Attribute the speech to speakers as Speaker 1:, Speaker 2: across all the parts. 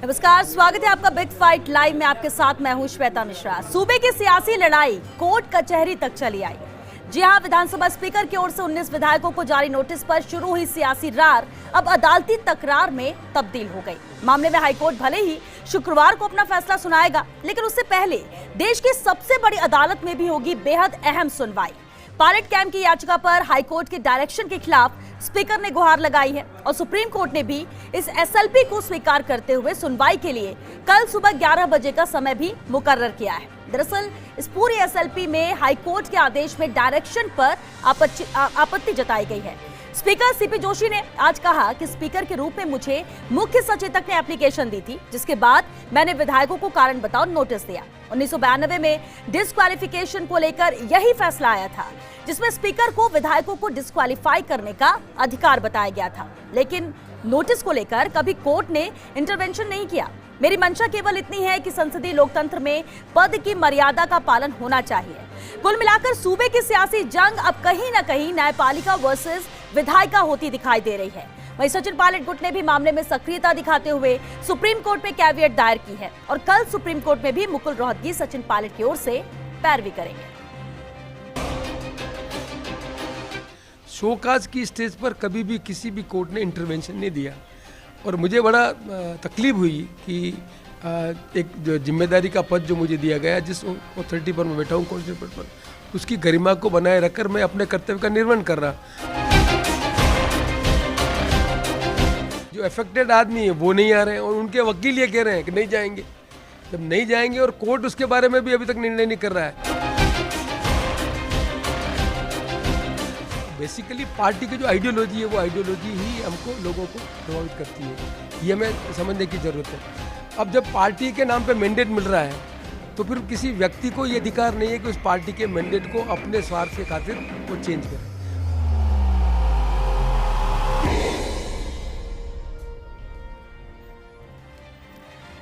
Speaker 1: नमस्कार, स्वागत है आपका बिग फाइट लाइव में। आपके साथ मैं हूं श्वेता मिश्रा। सूबे की सियासी लड़ाई कोर्ट कचहरी तक चली आई। जी हां, विधानसभा स्पीकर की ओर से 19 विधायकों को जारी नोटिस पर शुरू हुई सियासी रार अब अदालती तकरार में तब्दील हो गई। मामले में हाईकोर्ट भले ही शुक्रवार को अपना फैसला सुनाएगा, लेकिन उससे पहले देश की सबसे बड़ी अदालत में भी होगी बेहद अहम सुनवाई। पायलट कैंप की याचिका पर हाईकोर्ट के डायरेक्शन के खिलाफ स्पीकर ने गुहार लगाई है और सुप्रीम कोर्ट ने भी इस एसएलपी को स्वीकार करते हुए सुनवाई के लिए कल सुबह 11 बजे का समय भी मुकर्रर किया है। दरअसल इस पूरी एसएलपी में हाईकोर्ट के आदेश में डायरेक्शन पर आपत्ति जताई गई है। स्पीकर सीपी जोशी ने आज कहा कि स्पीकर के रूप में मुझे मुख्य सचेतक ने एप्लीकेशन दी थी, जिसके बाद मैंने विधायकों को कारण बताओ नोटिस दिया। 1992 में डिस्क्वालिफिकेशन को लेकर यही फैसला आया था, जिसमें स्पीकर को विधायकों को डिस्क्वालीफाई करने का अधिकार बताया गया था, लेकिन नोटिस को लेकर कभी कोर्ट ने इंटरवेंशन नहीं किया। मेरी मंशा केवल इतनी है कि संसदीय लोकतंत्र में पद की मर्यादा का पालन होना चाहिए। कुल मिलाकर सूबे की सियासी जंग अब कहीं न कहीं न्यायपालिका वर्सेस विधायिका होती दिखाई दे रही है। वहीं सचिन पायलट गुट ने भी मामले में सक्रियता दिखाते हुए सुप्रीम कोर्ट में कैविएट दायर की है और कल सुप्रीम कोर्ट में भी मुकुल रोहतगी सचिन पायलट की ओर से पैरवी करेंगे।
Speaker 2: शोकाज की स्टेज पर कभी भी किसी भी कोर्ट ने इंटरवेंशन नहीं दिया और मुझे बड़ा तकलीफ हुई कि एक जो जिम्मेदारी का पद जो मुझे दिया गया, जिस अथॉरिटी पर मैं बैठा हूँ कॉन्स्टिट्यूशन पर, उसकी गरिमा को बनाए रखकर मैं अपने कर्तव्य का निर्वहन कर रहा। जो अफेक्टेड आदमी है वो नहीं आ रहे हैं और उनके वकील ये कह रहे हैं कि नहीं जाएंगे। जब नहीं जाएंगे और कोर्ट उसके बारे में भी अभी तक निर्णय नहीं कर रहा है। बेसिकली पार्टी की जो आइडियोलॉजी है वो आइडियोलॉजी ही हमको लोगों को प्रभावित करती है, ये हमें समझने की ज़रूरत है। अब जब पार्टी के नाम पे मैंडेट मिल रहा है तो फिर किसी व्यक्ति को ये अधिकार नहीं है कि उस पार्टी के मैंडेट को अपने स्वार्थ के खातिर वो चेंज करे।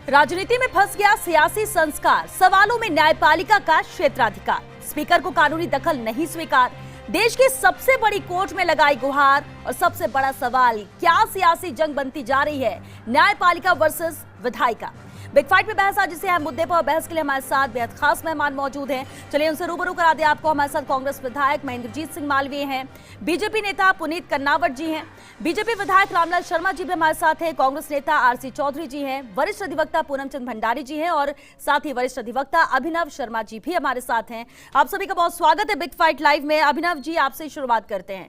Speaker 1: राजनीति में फंस गया सियासी संस्कार, सवालों में न्यायपालिका का क्षेत्राधिकार। स्पीकर को कानूनी दखल नहीं स्वीकार, देश की सबसे बड़ी कोर्ट में लगाई गुहार और सबसे बड़ा सवाल, क्या सियासी जंग बनती जा रही है न्यायपालिका वर्सेस विधायिका। बिग फाइट में बहस आज इसे अहम मुद्दे पर बहस के लिए हमारे साथ बेहद खास मेहमान मौजूद हैं। चलिए उनसे रूबरू करा दें आपको। हमारे साथ कांग्रेस विधायक महेंद्रजीत सिंह मालवीय हैं, बीजेपी नेता पुनीत कन्नावट जी हैं, बीजेपी विधायक रामलाल शर्मा जी भी हमारे साथ हैं, कांग्रेस नेता आरसी चौधरी जी हैं, वरिष्ठ अधिवक्ता पूनम चंद भंडारी जी हैं और साथ ही वरिष्ठ अधिवक्ता अभिनव शर्मा जी भी हमारे साथ हैं। आप सभी का बहुत स्वागत है बिग फाइट लाइव में। अभिनव जी, आपसे शुरुआत करते हैं।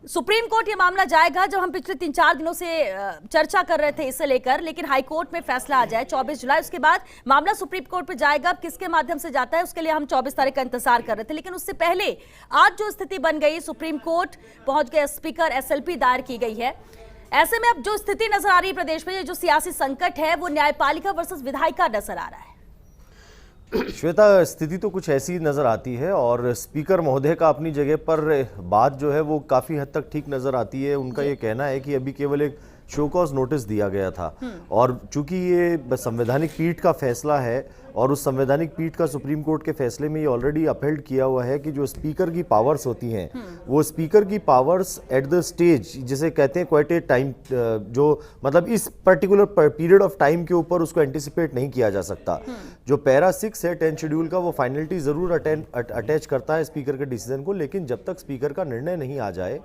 Speaker 1: सुप्रीम कोर्ट ये मामला जाएगा, जब हम पिछले 3-4 दिनों से चर्चा कर रहे थे इसे लेकर, लेकिन हाई कोर्ट में फैसला आ जाए 24 जुलाई, उसके बाद मामला सुप्रीम कोर्ट पे जाएगा। अब किसके माध्यम से जाता है उसके लिए हम 24 तारीख का इंतजार कर रहे थे, लेकिन उससे पहले आज जो स्थिति बन गई, सुप्रीम कोर्ट पहुंच गए, स्पीकर, एसएलपी दायर की गई है। ऐसे में अब जो स्थिति नजर आ रही है प्रदेश में, जो सियासी संकट है वो न्यायपालिका वर्सेस विधायिका नजर आ रहा है।
Speaker 3: श्वेता, स्थिति तो कुछ ऐसी नज़र आती है और स्पीकर महोदय का अपनी जगह पर बात जो है वो काफ़ी हद तक ठीक नज़र आती है। उनका ये कहना है कि अभी केवल एक शो कॉज नोटिस दिया गया था और चूंकि ये संवैधानिक पीठ का फैसला है और उस संवैधानिक पीठ का सुप्रीम कोर्ट के फैसले में ये ऑलरेडी अपहेल्ड किया हुआ है कि जो स्पीकर की पावर्स होती हैं वो स्पीकर की पावर्स एट द स्टेज, जिसे कहते हैं क्वाइट ए टाइम, जो मतलब इस पर्टिकुलर पीरियड ऑफ टाइम के ऊपर उसको एंटिसिपेट नहीं किया जा सकता। जो पैरा 6 है 10 शेड्यूल का, वो फाइनलिटी जरूर अटैच करता है स्पीकर के डिसीजन को, लेकिन जब तक स्पीकर का निर्णय नहीं आ जाए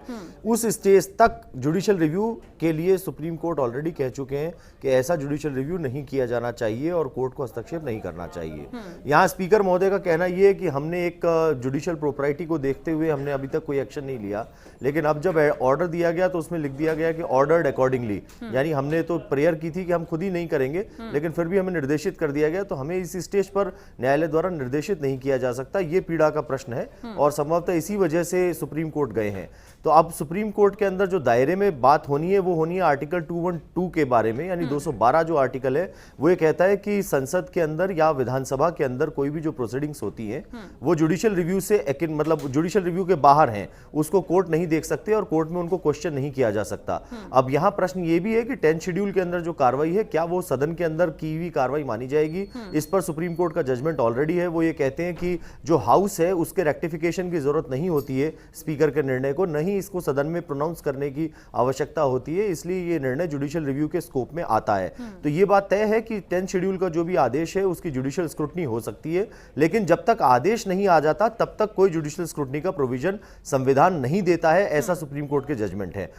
Speaker 3: उस स्टेज तक जुडिशियल रिव्यू के लिए सुप्रीम कोर्ट ऑलरेडी कह चुके हैं कि ऐसा जुडिशियल रिव्यू नहीं किया जाना चाहिए और कोर्ट को हस्तक्षेप नहीं करना चाहिए। यहाँ स्पीकर महोदय का कहना यह है कि हमने एक जुडिशियल प्रोप्राइटी को देखते हुए हमने अभी तक कोई एक्शन नहीं लिया, लेकिन अब जब ऑर्डर दिया गया तो उसमें लिख दिया गया कि ऑर्डर्ड अकॉर्डिंगली, यानी हमने तो प्रेयर की थी कि हम खुद ही नहीं करेंगे, लेकिन फिर भी हमें निर्देशित कर दिया गया, तो हमें इस स्टेज पर न्यायालय द्वारा निर्देशित नहीं किया जा सकता। ये पीड़ा का प्रश्न है और संभवतः इसी वजह से सुप्रीम कोर्ट गए हैं। तो अब सुप्रीम कोर्ट के अंदर जो दायरे में बात होनी है वो होनी है आर्टिकल 212 के बारे में, यानी 212 जो आर्टिकल है वो ये कहता है कि संसद के अंदर या विधानसभा के अंदर कोई भी जो प्रोसीडिंग्स होती हैं वो जुडिशियल रिव्यू से मतलब जुडिशियल रिव्यू के बाहर हैं, उसको कोर्ट नहीं देख सकते और कोर्ट में उनको क्वेश्चन नहीं किया जा सकता। अब यहाँ प्रश्न ये भी है कि 10 शेड्यूल के अंदर जो कार्रवाई है क्या वो सदन के अंदर की हुई कार्रवाई मानी जाएगी। इस पर सुप्रीम कोर्ट का जजमेंट ऑलरेडी है, वो ये कहते हैं कि जो हाउस है उसके रेक्टिफिकेशन की जरूरत नहीं होती है स्पीकर के निर्णय को, नहीं नहीं इसको सदन में प्रोनाउंस करने की आवश्यकता होती है, इसलिए ये निर्णय जुडिशियल रिव्यू के स्कोप में आता है। तो ये बात तय है कि 10 शेड्यूल का जो भी आदेश है उसकी जुडिशियल स्क्रूटनी हो सकती है, लेकिन जब तक आदेश नहीं आ जाता तब तक कोई जुडिशियल स्क्रूटनी का प्रोविजन संविधान नहीं देता है, ऐसा सुप्रीम कोर्ट के जजमेंट है।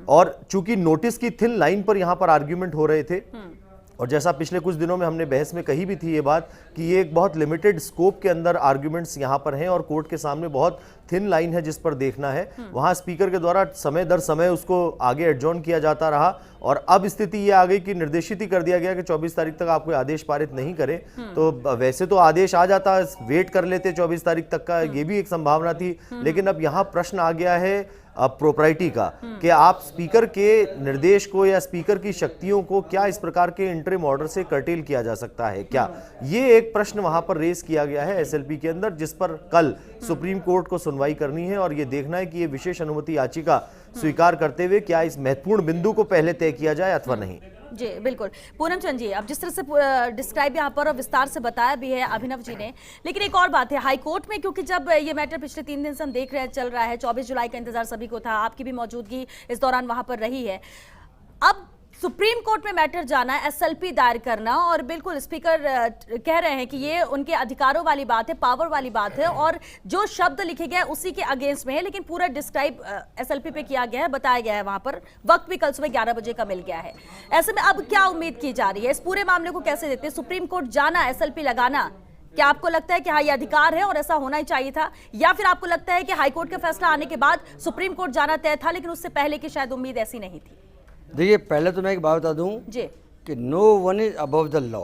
Speaker 3: और चूंकि नोटिस की थिन लाइन पर यहां पर आर्ग्यूमेंट हो रहे थे, और जैसा पिछले कुछ दिनों में हमने बहस में कही भी थी ये बात कि ये एक बहुत लिमिटेड स्कोप के अंदर आर्ग्यूमेंट्स यहाँ पर हैं और कोर्ट के सामने बहुत थिन लाइन है जिस पर देखना है, वहाँ स्पीकर के द्वारा समय दर समय उसको आगे एडजॉर्न किया जाता रहा। और अब स्थिति ये आ गई कि निर्देशित ही कर दिया गया कि 24 तारीख तक आप कोई आदेश पारित नहीं करें। तो वैसे तो आदेश आ जाता, वेट कर लेते 24 तारीख तक का, ये भी एक संभावना थी, लेकिन अब यहाँ प्रश्न आ गया है प्रोप्राइटी का कि आप स्पीकर के निर्देश को या स्पीकर की शक्तियों को क्या इस प्रकार के इंटरिम ऑर्डर से कर्टेल किया जा सकता है क्या, ये एक प्रश्न वहां पर रेस किया गया है एसएलपी के अंदर, जिस पर कल सुप्रीम कोर्ट को सुनवाई करनी है और ये देखना है कि ये विशेष अनुमति याचिका स्वीकार करते हुए क्या इस महत्वपूर्ण बिंदु को पहले तय किया जाए अथवा नहीं।
Speaker 1: जी बिल्कुल पूनम चंद जी, अब जिस तरह से डिस्क्राइब यहाँ पर और विस्तार से बताया भी है अभिनव जी ने, लेकिन एक और बात है हाई कोर्ट में, क्योंकि जब ये मैटर पिछले 3 दिन से हम देख रहे हैं चल रहा है, 24 जुलाई का इंतजार सभी को था, आपकी भी मौजूदगी इस दौरान वहां पर रही है। अब सुप्रीम कोर्ट में मैटर जाना, एसएलपी दायर करना, और बिल्कुल स्पीकर कह रहे हैं कि ये उनके अधिकारों वाली बात है, पावर वाली बात है, और जो शब्द लिखे गए उसी के अगेंस्ट में है, लेकिन पूरा डिस्क्राइब एसएलपी पे किया गया है, बताया गया है, वहां पर वक्त भी कल सुबह 11 बजे का मिल गया है। ऐसे में अब क्या उम्मीद की जा रही है, इस पूरे मामले को कैसे देखते हैं? सुप्रीम कोर्ट जाना, एसएलपी लगाना, क्या आपको लगता है कि हाँ ये अधिकार है और ऐसा होना ही चाहिए था, या फिर आपको लगता है कि हाईकोर्ट का फैसला आने के बाद सुप्रीम कोर्ट जाना तय था, लेकिन उससे पहले की शायद उम्मीद ऐसी नहीं थी?
Speaker 4: देखिए, पहले तो मैं एक बात बता दूं
Speaker 1: जी
Speaker 4: कि no one is above the law,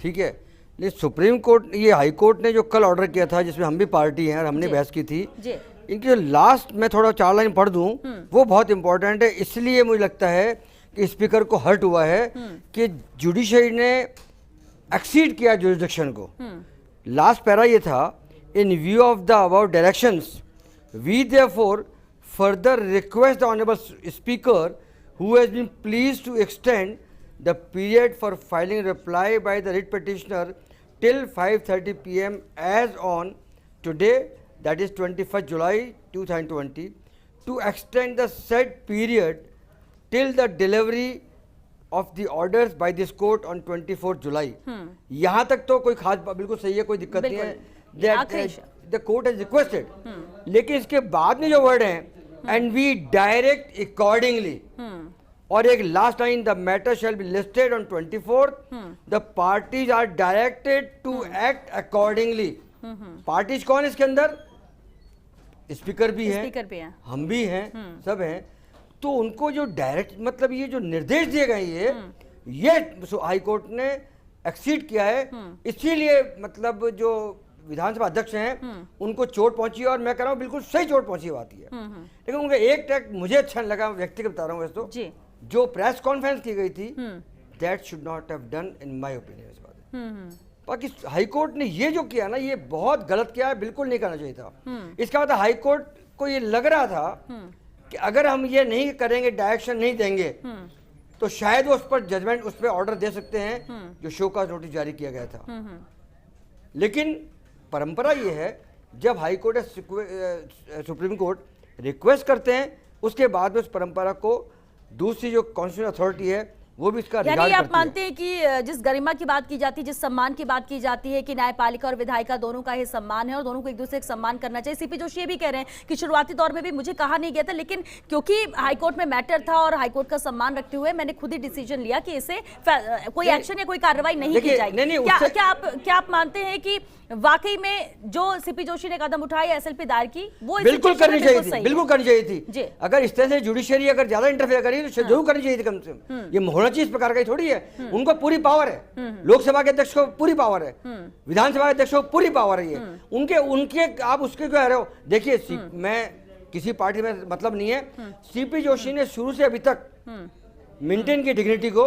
Speaker 4: ठीक है। लेकिन सुप्रीम कोर्ट, ये हाई कोर्ट ने जो कल ऑर्डर किया था जिसमें हम भी पार्टी हैं और हमने बहस की थी, इनकी जो लास्ट में थोड़ा 4 लाइन पढ़ दूं वो बहुत इंपॉर्टेंट है। इसलिए मुझे लगता है कि स्पीकर को हर्ट हुआ है कि जुडिशरी ने एक्सीड किया जुरिसडिक्शन को। लास्ट पैरा ये था, in view of the about directions we therefore further request the honorable speaker who has been pleased to extend the period for filing reply by the writ petitioner till 5:30 p.m. as on today, that is 21st July 2020, to extend the said period till the delivery of the orders by this court on 24th July. यहाँ तक तो कोई खास बिल्कुल सही है, कोई दिक्कत नहीं है, that the court has requested, लेकिन इसके बाद में जो वर्ड है and we direct accordingly, और एक last line, the matter shall be listed on 24th, the parties are directed to act accordingly. Parties कौन है इसके अंदर? स्पीकर भी है, हम भी हैं, सब हैं। तो उनको जो डायरेक्ट मतलब ये जो निर्देश दिए गए ये हाई कोर्ट ने एक्सीड किया है, इसीलिए मतलब जो विधानसभा अध्यक्ष हैं उनको चोट पहुंची है, और मैं कह रहा हूं बिल्कुल सही चोट पहुंची बात है। लेकिन उनका एक टैग मुझे अच्छा नहीं लगा, व्यक्तिगत बता रहा हूं वैसे तो, जो प्रेस कॉन्फ्रेंस की गई थी, that should not have done in my opinion इस बात। बाकी हाई कोर्ट ने ये जो किया ना, ये बहुत गलत किया है, बिल्कुल नहीं करना चाहिए था। इसका मतलब हाई कोर्ट को ये लग रहा था कि अगर हम ये नहीं करेंगे, डायरेक्शन नहीं देंगे, तो शायद वो उस पर जजमेंट, उस पर ऑर्डर दे सकते हैं जो शो कॉज नोटिस जारी किया गया था। लेकिन परंपरा ये है, जब हाई कोर्ट या सुप्रीम कोर्ट रिक्वेस्ट करते हैं, उसके बाद में उस परंपरा को दूसरी जो कॉन्स्टिट्यूशनल अथॉरिटी है वो भी इसका रिगार्ड करती है।
Speaker 1: आप मानते हैं कि जिस गरिमा की बात की जाती है, जिस सम्मान की बात की जाती है कि न्यायपालिका और विधायिका दोनों का ही सम्मान है और दोनों को एक दूसरे का सम्मान करना चाहिए। सीपी जोशी ये भी कह रहे हैं कि शुरुआती दौर में भी मुझे कहा नहीं गया था, लेकिन क्योंकि हाईकोर्ट में मैटर था और हाईकोर्ट का सम्मान रखते हुए मैंने खुद ही डिसीजन लिया कि इसे कोई एक्शन या कोई कार्रवाई नहीं की जाएगी। क्या आप मानते हैं कि वाकई में जो सीपी जोशी ने कदम उठाया, एसएलपी दायर की, वो
Speaker 4: बिल्कुल करनी चाहिए थी, बिल्कुल करनी चाहिए थी। अगर इस तरह से जुडिशरी अगर ज्यादा इंटरफेयर करी तो जरूर करनी चाहिए थी कम से कम। ये होना चाहिए इस प्रकार का थोड़ी है। उनको पूरी पावर है, लोकसभा के अध्यक्ष को पूरी पावर है, विधानसभा के अध्यक्ष को पूरी पावर है। ये उनके आप उसके क्यों रहे हो? देखिए, मैं किसी पार्टी में मतलब नहीं है, सीपी जोशी ने शुरू से अभी तक मेंटेन की डिग्निटी को,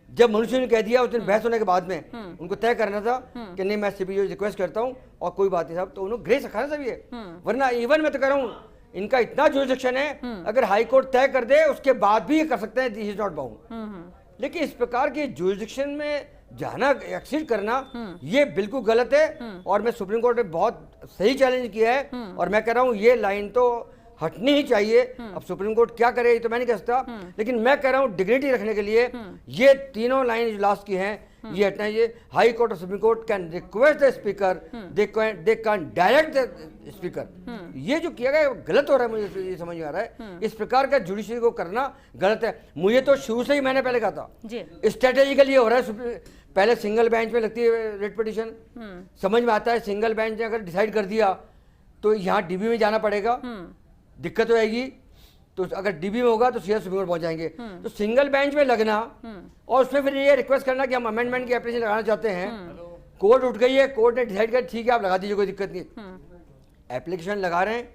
Speaker 4: जब मनुष्य ने कह दिया उस दिन बहस होने के बाद में उनको तय करना था कि नहीं, मैं सीपी जोशी रिक्वेस्ट करता हूं और कोई बात नहीं साहब, तो उन्होंने ग्रेस रखा ना सब ये। वरना इवन मैं तो कह रहा हूं, इनका इतना जुरिसडिक्शन है, अगर हाई कोर्ट तय कर दे उसके बाद भी ये कर सकते हैं, दिस इज नॉट बाउंड। लेकिन इस प्रकार के जुरिसडिक्शन में जाना, एक्सीड करना, ये बिल्कुल गलत है। और मैं सुप्रीम कोर्ट ने बहुत सही चैलेंज किया है, और मैं कह रहा हूँ ये लाइन तो हटनी ही चाहिए। अब सुप्रीम कोर्ट क्या करे ये तो मैं नहीं कह सकता, लेकिन मैं कह रहा हूँ डिग्निटी रखने के लिए ये तीनों लाइन जो लास्ट की हैं ये हटना चाहिए। हाई कोर्ट और supreme court can request the speaker, they can direct the speaker. ये जो किया गया गलत हो रहा है, मुझे ये समझ में आ रहा है। इस प्रकार का जुडिशरी को करना गलत है। मुझे तो शुरू से ही मैंने पहले कहा था स्ट्रेटेजिकली ये हो रहा है। पहले सिंगल बेंच में लगती है रेट पिटीशन, समझ में आता है सिंगल बेंच ने अगर डिसाइड कर दिया तो यहाँ डीबी में जाना पड़ेगा, दिक्कत हो जाएगी। तो अगर डीबी में होगा तो सीधा सुप्रीम कोर्ट पहुंच जाएंगे। तो सिंगल बेंच में लगना और उसमें फिर ये रिक्वेस्ट करना कि हम अमेंडमेंट की एप्लीकेशन लगाना चाहते हैं, कोर्ट उठ गई है, कोर्ट ने डिसाइड कर ठीक है आप लगा दीजिए कोई दिक्कत नहीं। एप्लीकेशन लगा रहे हैं,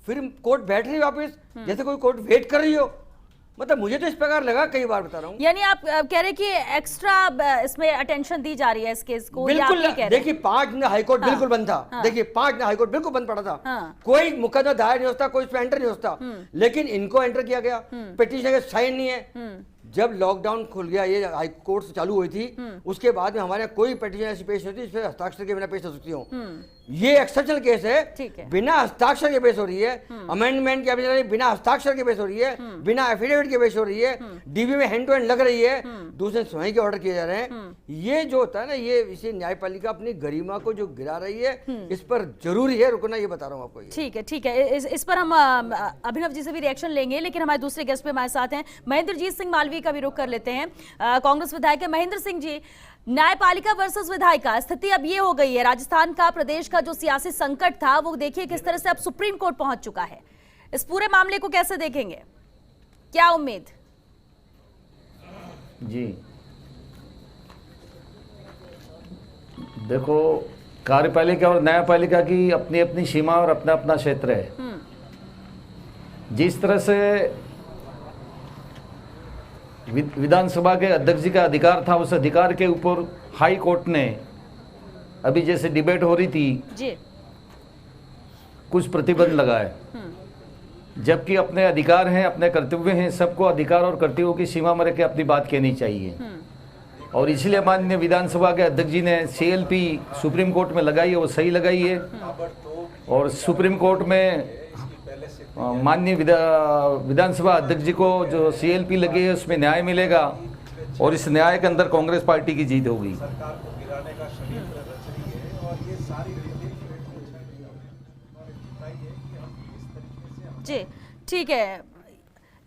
Speaker 4: फिर कोर्ट बैठ रही है वापस, जैसे कोई कोर्ट वेट कर रही हो। मतलब मुझे तो इस प्रकार लगा, कई बार बता रहा हूँ।
Speaker 1: यानी आप कह रहे हैं कि एक्स्ट्रा इसमें अटेंशन दी जा रही है इस केस को?
Speaker 4: बिल्कुल। देखिए 5 दिन हाईकोर्ट बिल्कुल बंद था। देखिए 5 दिन हाईकोर्ट बिल्कुल बंद पड़ा था। कोई मुकदमा दायर नहीं होता, कोई इसमें एंटर नहीं होता, लेकिन इनको एंटर किया गया। पिटीशन का साइन नहीं है। जब लॉकडाउन खुल गया, ये हाई कोर्ट से चालू हुई थी, उसके बाद में हमारे यहाँ कोई पिटीशन ऐसी पेश नहीं होती जिसपे हस्ताक्षर के बिना पेश हो सकती हो। ये एक्सेप्शनल केस है, बिना हस्ताक्षर के पेश हो रही है। अमेंडमेंट की एप्लीकेशन बिना हस्ताक्षर के पेश हो रही है, बिना एफिडेविट के पेश हो रही है, डीबी में हैंड टू हैंड लग रही है, दूसरे सुनवाई के ऑर्डर किए जा रहे हैं। ये जो होता है ना, ये इसे न्यायपालिका अपनी गरिमा को जो गिरा रही है, इस पर जरूरी है रुकना, ये बता रहा हूँ आपको।
Speaker 1: ठीक है, ठीक है, इस पर हम अभिनव जी से भी रिएक्शन लेंगे, लेकिन हमारे दूसरे गेस्ट पे हमारे साथ हैं महेंद्रजीत सिंह मालवीय का भी रुख कर लेते हैं। कांग्रेस विधायक है महेंद्र सिंह जी, न्यायपालिका वर्सेस विधायिका, स्थिति अब ये हो गई है, राजस्थान का प्रदेश का जो सियासी संकट था वो देखिए किस तरह से अब सुप्रीम कोर्ट पहुंच चुका है। इस पूरे मामले को कैसे देखेंगे, क्या उम्मीद?
Speaker 5: जी देखो, कार्यपालिका और न्यायपालिका की अपनी अपनी सीमा और अपना अपना क्षेत्र है। जिस तरह से विधानसभा के अध्यक्ष जी का अधिकार था, उस अधिकार के ऊपर हाई कोर्ट ने अभी जैसे डिबेट हो रही थी
Speaker 1: जी,
Speaker 5: कुछ प्रतिबंध लगाए, जबकि अपने अधिकार हैं, अपने कर्तव्य हैं, सबको अधिकार और कर्तव्यों की सीमा में रख के अपनी बात कहनी चाहिए। और इसलिए माननीय विधानसभा के अध्यक्ष जी ने सीएलपी सुप्रीम कोर्ट में लगाई है, वो सही लगाई है। और सुप्रीम कोर्ट में माननीय विधानसभा अध्यक्ष जी को जो सीएलपी लगी है उसमें न्याय मिलेगा, और इस न्याय के अंदर कांग्रेस पार्टी की जीत होगी।
Speaker 1: जी ठीक है,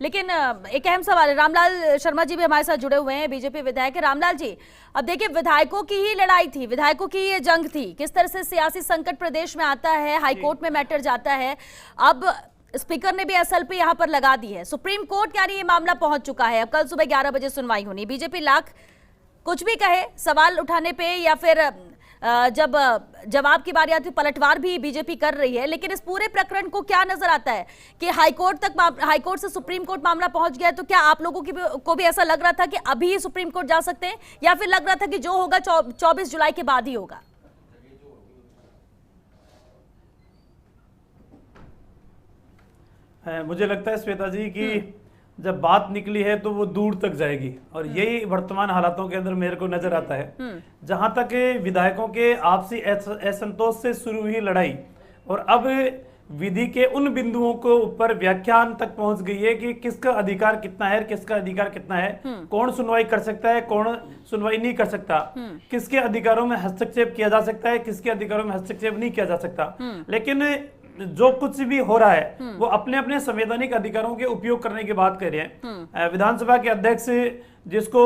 Speaker 1: लेकिन एक अहम सवाल है, रामलाल शर्मा जी भी हमारे साथ जुड़े हुए हैं, बीजेपी विधायक है। रामलाल जी, अब देखिए विधायकों की ही लड़ाई थी, विधायकों की ये जंग थी, किस तरह से सियासी संकट प्रदेश में आता है, हाईकोर्ट में मैटर जाता है, अब स्पीकर ने भी एसएलपी यहां पर लगा दी है, सुप्रीम कोर्ट यानी ये मामला पहुंच चुका है, अब कल सुबह 11 बजे सुनवाई होनी। बीजेपी लाख कुछ भी कहे सवाल उठाने पे या फिर जब जवाब की बारी आती है पलटवार भी बीजेपी कर रही है, लेकिन इस पूरे प्रकरण को क्या नजर आता है कि हाईकोर्ट से सुप्रीम कोर्ट मामला पहुंच गया, तो क्या आप लोगों को भी ऐसा लग रहा था कि अभी ही सुप्रीम कोर्ट जा सकते हैं, या फिर लग रहा था कि जो होगा 24 जुलाई के बाद ही होगा?
Speaker 6: मुझे लगता है श्वेता जी कि जब बात निकली है तो वो दूर तक जाएगी, और यही वर्तमान हालातों के अंदर मेरे को नजर आता है। जहां तक विधायकों के आपसी असंतोष से शुरू हुई लड़ाई, और अब विधि के उन बिंदुओं को ऊपर व्याख्यान तक पहुंच गई है कि किसका अधिकार कितना है, किसका अधिकार कितना है, कौन सुनवाई कर सकता है, कौन सुनवाई नहीं कर सकता, किसके अधिकारों में हस्तक्षेप किया जा सकता है, किसके अधिकारों में हस्तक्षेप नहीं किया जा सकता। लेकिन जो कुछ भी हो रहा है वो अपने अपने संवैधानिक अधिकारों के उपयोग करने की बात कर रहे हैं। विधानसभा के अध्यक्ष जिसको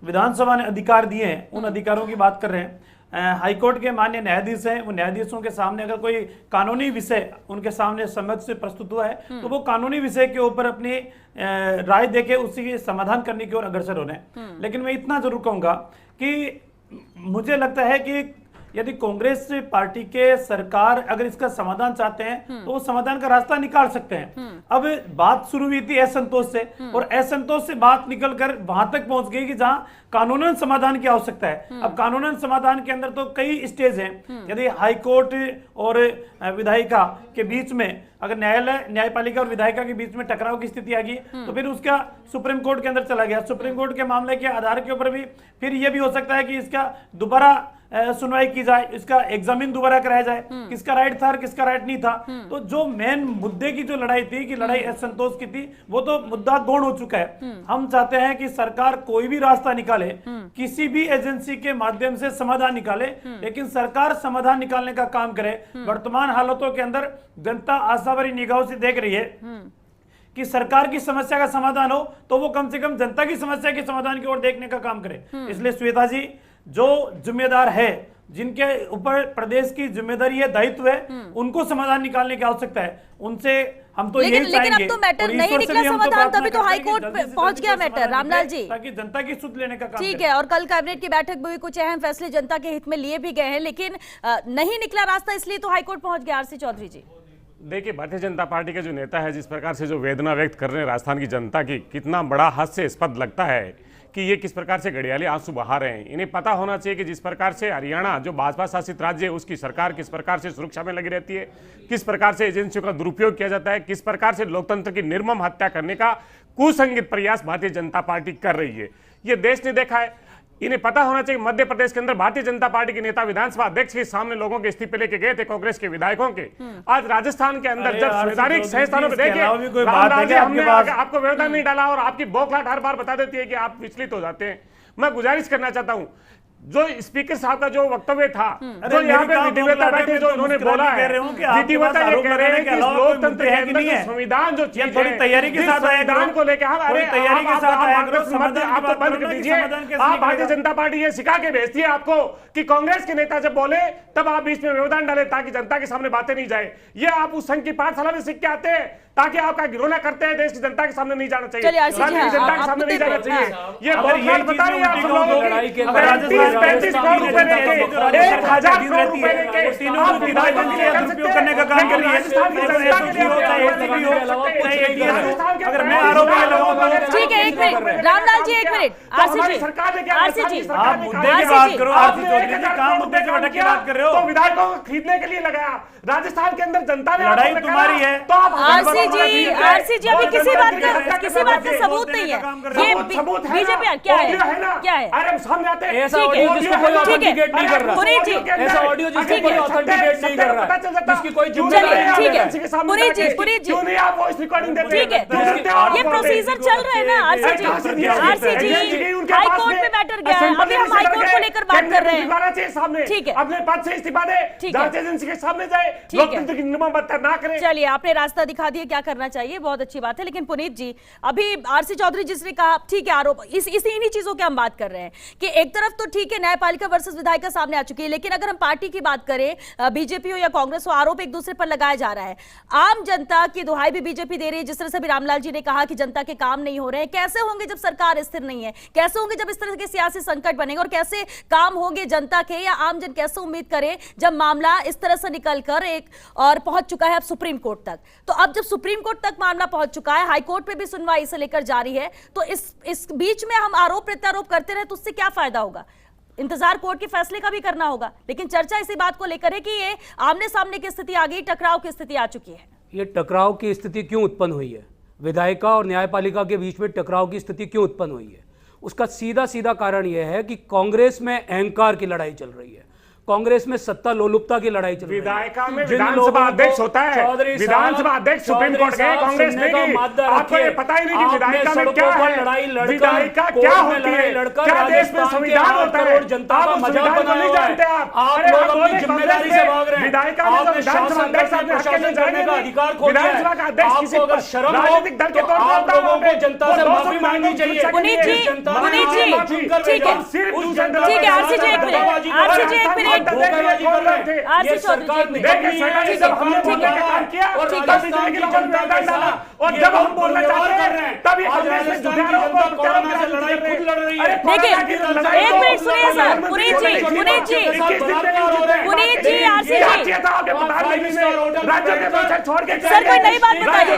Speaker 6: विधानसभा ने अधिकार दिए हैं, उन अधिकारों की बात कर रहे हैं। हाईकोर्ट के माननीय न्यायाधीश हैं, वो न्यायाधीशों के सामने अगर कोई कानूनी विषय उनके सामने समझ से प्रस्तुत हुआ है तो वो कानूनी विषय के ऊपर अपनी राय देके उसी समाधान करने की ओर अग्रसर हो रहे हैं। लेकिन मैं इतना जरूर कहूंगा कि मुझे लगता है कि यदि कांग्रेस पार्टी के सरकार अगर इसका समाधान चाहते हैं तो वो समाधान का रास्ता निकाल सकते हैं। अब बात शुरू हुई थी असंतोष से, और असंतोष से बात निकलकर वहां तक पहुंच गई कि जहां कानूनन समाधान की आवश्यकता है। अब कानूनन समाधान के अंदर तो कई स्टेज हैं। यदि हाईकोर्ट और विधायिका के बीच में अगर न्यायपालिका और विधायिका के बीच में टकराव की स्थिति आ गई तो फिर उसका सुप्रीम कोर्ट के अंदर चला गया। सुप्रीम कोर्ट के मामले के आधार के ऊपर भी फिर यह भी हो सकता है कि इसका दोबारा सुनवाई की जाए, इसका एग्जामिन दोबारा कराया जाए, किसका राइट था और किसका राइट नहीं था। तो जो मेन मुद्दे की जो लड़ाई थी कि लड़ाई असंतोष की थी, वो तो मुद्दा गौण हो चुका है। हम चाहते हैं कि सरकार कोई भी रास्ता निकाले, किसी भी एजेंसी के माध्यम से समाधान निकाले, लेकिन सरकार समाधान निकालने का काम करे। वर्तमान हालातों के अंदर जनता आशा भरी निगाहों से देख रही है कि सरकार की समस्या का समाधान हो तो वो कम से कम जनता की समस्या के समाधान की ओर देखने का काम करे। इसलिए श्वेता जी जो जिम्मेदार है, जिनके ऊपर प्रदेश की जिम्मेदारी है, दायित्व है, उनको समाधान निकालने की आवश्यकता है। उनसे हम तो यही चाहेंगे।
Speaker 1: लेकिन अब तो मैटर नहीं निकला समाधान, तभी तो हाई कोर्ट पे पहुंच गया मैटर, रामलाल जी,
Speaker 6: ताकि जनता की सुध लेने का काम
Speaker 1: ठीक है। और कल कैबिनेट की बैठक में भी कुछ अहम फैसले जनता के हित में लिए भी गए हैं, लेकिन नहीं निकला रास्ता, इसलिए तो हाईकोर्ट पहुंच गया। आरसी चौधरी जी,
Speaker 7: देखिए, भारतीय जनता पार्टी के जो नेता है, जिस प्रकार से जो वेदना व्यक्त कर रहे हैं राजस्थान की जनता की, कितना बड़ा हास्यास्पद लगता है कि ये किस प्रकार से घड़ियाली आंसू बहा रहे हैं। इन्हें पता होना चाहिए कि जिस प्रकार से हरियाणा जो भाजपा शासित राज्य है, उसकी सरकार किस प्रकार से सुरक्षा में लगी रहती है, किस प्रकार से एजेंसियों का दुरुपयोग किया जाता है, किस प्रकार से लोकतंत्र की निर्मम हत्या करने का कुसंगत प्रयास भारतीय जनता पार्टी कर रही है, ये देश ने देखा है। इन्हें पता होना चाहिए मध्य प्रदेश के अंदर भारतीय जनता पार्टी के नेता विधानसभा अध्यक्ष के सामने लोगों के इस्तीफे लेके गए थे, कांग्रेस के विधायकों के। आज राजस्थान के अंदर जब संवैधानिक संस्थानों में देखिए, हमने आपको व्यवधान नहीं डाला और आपकी बौखलाहट हर बार बता देती है कि आप विचलित हो जाते हैं। मैं गुजारिश करना चाहता हूं, जो स्पीकर साहब का जो वक्तव्य था, जो यहाँ पे विधिवता बैठे जो उन्होंने बोला है, विधिवता ये कह रहे हैं कि लोकतंत्र के अंदर जो संविधान जो चीज
Speaker 6: थोड़ी तैयारी के साथ
Speaker 7: संविधान को लेकर हम अरे
Speaker 6: तैयारी के साथ
Speaker 7: आप तो बंद कर दीजिए। आप भारतीय जनता पार्टी ये सिखा के भेजती है आपको कि कांग्रेस के नेता जब बोले तब आप बीच में व्यवधान डाले ताकि जनता के सामने बातें नहीं जाए। ये आप उस संघ की पाठशाला में सीख के आते हैं ताकि आपका गिरोना करते हैं, देश की जनता के सामने नहीं जाना चाहिए, राज्य की जनता के सामने नहीं जाना चाहिए। ये बहुत बता रही है आप सब लोगों की 35 करोड़ रुपए लेके 1000 करोड़ रुपए लेके आप विधायकों के लिए दुरुपयोग करने का काम कर रही है।
Speaker 6: अगर मैं आरोप लगाऊंगा,
Speaker 1: ठीक है, एक मिनट रामलाल जी, एक मिनट। आरसी जी,
Speaker 7: सरकार ने क्या,
Speaker 1: आरसी जी,
Speaker 6: आप मुद्दे की बात करो। आरसी चौधरी जी कहां मुद्दे की बैठक की बात कर रहे हो?
Speaker 7: तो विधायकों को खरीदने के लिए लगाया, राजस्थान के अंदर जनता ने
Speaker 6: लड़ाई तुम्हारी है।
Speaker 7: तो आप
Speaker 1: आरसी जी अभी किसी बात का सबूत नहीं है। ये बीजेपी क्या है, क्या है?
Speaker 7: अरे सामने आते हैं,
Speaker 8: ऐसा ऑडियो जिसको कोई ऑथेंटिकेट नहीं कर रहा,
Speaker 1: पुनीत जी,
Speaker 8: ऐसा ऑडियो जिसको कोई ऑथेंटिकेट नहीं कर रहा, जिसकी कोई जिम्मेदारी नहीं है।
Speaker 1: ठीक है पुनीत जी,
Speaker 7: क्यों नहीं आप वॉइस रिकॉर्डिंग देते?
Speaker 1: ठीक है, ये प्रोसीजर चल रहा है ना। आरसी जी हाई कोर्ट में मैटर गया है, अभी हम हाई कोर्ट को लेकर बात कर रहे हैं। ठीक है,
Speaker 7: अपने पद से इस्तीफा दे, जांच एजेंसी के सामने जाए, लोकतंत्र की निर्ममता ना करे।
Speaker 1: चलिए, आपने रास्ता दिखा दिया क्या करना चाहिए, बहुत अच्छी बात है। लेकिन पुनीत जी, अभी आरसी चौधरी जिसने कहा, ठीक है, आरोप इन्हीं चीजों की हम बात कर रहे हैं कि एक तरफ तो ठीक है न्यायपालिका वर्सेस विधायिका सामने आ चुकी है, लेकिन अगर हम पार्टी की बात करें, बीजेपी हो या कांग्रेस हो, आरोप एक दूसरे पर लगाया जा रहा है। आम जनता की दुहाई भी बीजेपी दे रही है, जिस तरह से भी रामलाल जी ने कहा कि जनता के काम नहीं हो रहे हैं। कैसे होंगे जब सरकार स्थिर नहीं है? कैसे होंगे जब इस तरह के सियासी संकट बनेंगे? और कैसे काम होंगे जनता के, या आम जन कैसे उम्मीद करे जब मामला इस तरह से निकल कर एक और पहुंच चुका है अब सुप्रीम कोर्ट तक? तो अब जब सुप्रीम कोर्ट तक मामला पहुंच चुका है, हाई कोर्ट में भी सुनवाई इसे लेकर जारी है, तो इस बीच में हम आरोप प्रत्यारोप करते रहे तो उससे क्या फायदा होगा? इंतजार कोर्ट के फैसले का भी करना होगा। लेकिन चर्चा इसी बात को लेकर है कि ये आमने सामने की स्थिति आ गई, टकराव की स्थिति आ चुकी है।
Speaker 8: ये टकराव की स्थिति क्यों उत्पन्न हुई है? विधायिका और न्यायपालिका के बीच में टकराव की स्थिति क्यों उत्पन्न हुई है? उसका सीधा सीधा कारण यह है कि कांग्रेस में अहंकार की लड़ाई चल रही है, कांग्रेस में सत्ता लोलुपता की लड़ाई चल रही है।
Speaker 7: विधायिका में विधानसभा अध्यक्ष होता है, विधानसभा अध्यक्ष सुप्रीम कोर्ट गए, कांग्रेस ने की। आपको ये पता ही नहीं कि विधायिका में क्या है, विधायिका क्या होती है, क्या देश में संविधान होता है, जनता का मजाक नहीं जानते आप लोग अपनी जिम्मेदारी से भाग रहे हैं। विधायिका में विधानसभा अध्यक्ष आपने प्रशासन करने का अधिकार खो दिया है। विधानसभा का अध्यक्ष किसी पर शर्म राजनीतिक दल के तौर पर आप लोगों को जनता से माफी मांगनी चाहिए।
Speaker 1: पुनीत जी, ठीक है, आरसी जी एक मिनट, आरसी जी एक मिनट,
Speaker 8: धोखेबाजी कर रहे हैं।
Speaker 1: आरसी
Speaker 8: ये
Speaker 1: चौधरी
Speaker 8: सरकार
Speaker 1: जी,
Speaker 8: ठीक है,
Speaker 7: हमने बोलने का काम किया और राजस्थान की जनता के साथ, और जब हम बोलना चाहते हैं तब ये कांग्रेस में जुटे लोगों को कोरोना से लड़ाई खुद लड़ रही है।
Speaker 1: देखिए, एक मिनट सुनिए सर, पुनीत जी, आरसी जी, सर कोई नई बात बताइए।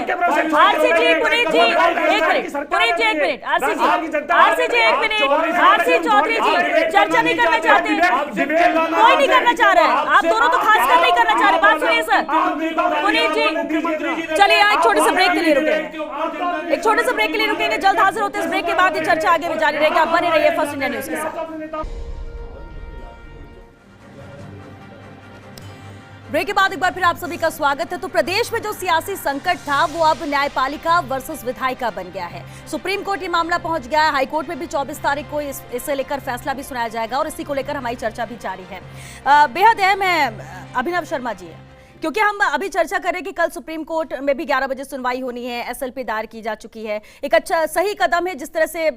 Speaker 1: आरसी जी, पुनीत जी एक मिनट, आरसी जी एक मिनट, आरसी चौधरी जी चर्चा नहीं करना चाहते, कोई नहीं करना चाह रहा है, आप दोनों तो खासकर नहीं करना चाह रहे। बात सुनिए सर, पुनीत जी, चलिए एक छोटे से ब्रेक के लिए रुकेंगे, एक छोटे से ब्रेक के लिए रुकेंगे, जल्द हाजिर होते हैं। इस ब्रेक के बाद ये चर्चा आगे भी जारी रहेगी। आप बने रहिए फर्स्ट इंडिया न्यूज के साथ। ब्रेक के बाद एक बार फिर आप सभी का स्वागत है। तो प्रदेश में जो सियासी संकट था वो अब न्यायपालिका वर्सेस विधायिका बन गया है। सुप्रीम कोर्ट ये मामला पहुंच गया है। हाई कोर्ट में भी 24 तारीख को इसे लेकर फैसला भी सुनाया जाएगा और इसी को लेकर हमारी चर्चा भी जारी है। बेहद अहम है अभिनव शर्मा जी, क्योंकि हम अभी चर्चा कर रहे हैं कि कल सुप्रीम कोर्ट में भी 11 बजे सुनवाई होनी है, एसएलपी दायर की जा चुकी है। एक अच्छा सही कदम है, जिस तरह से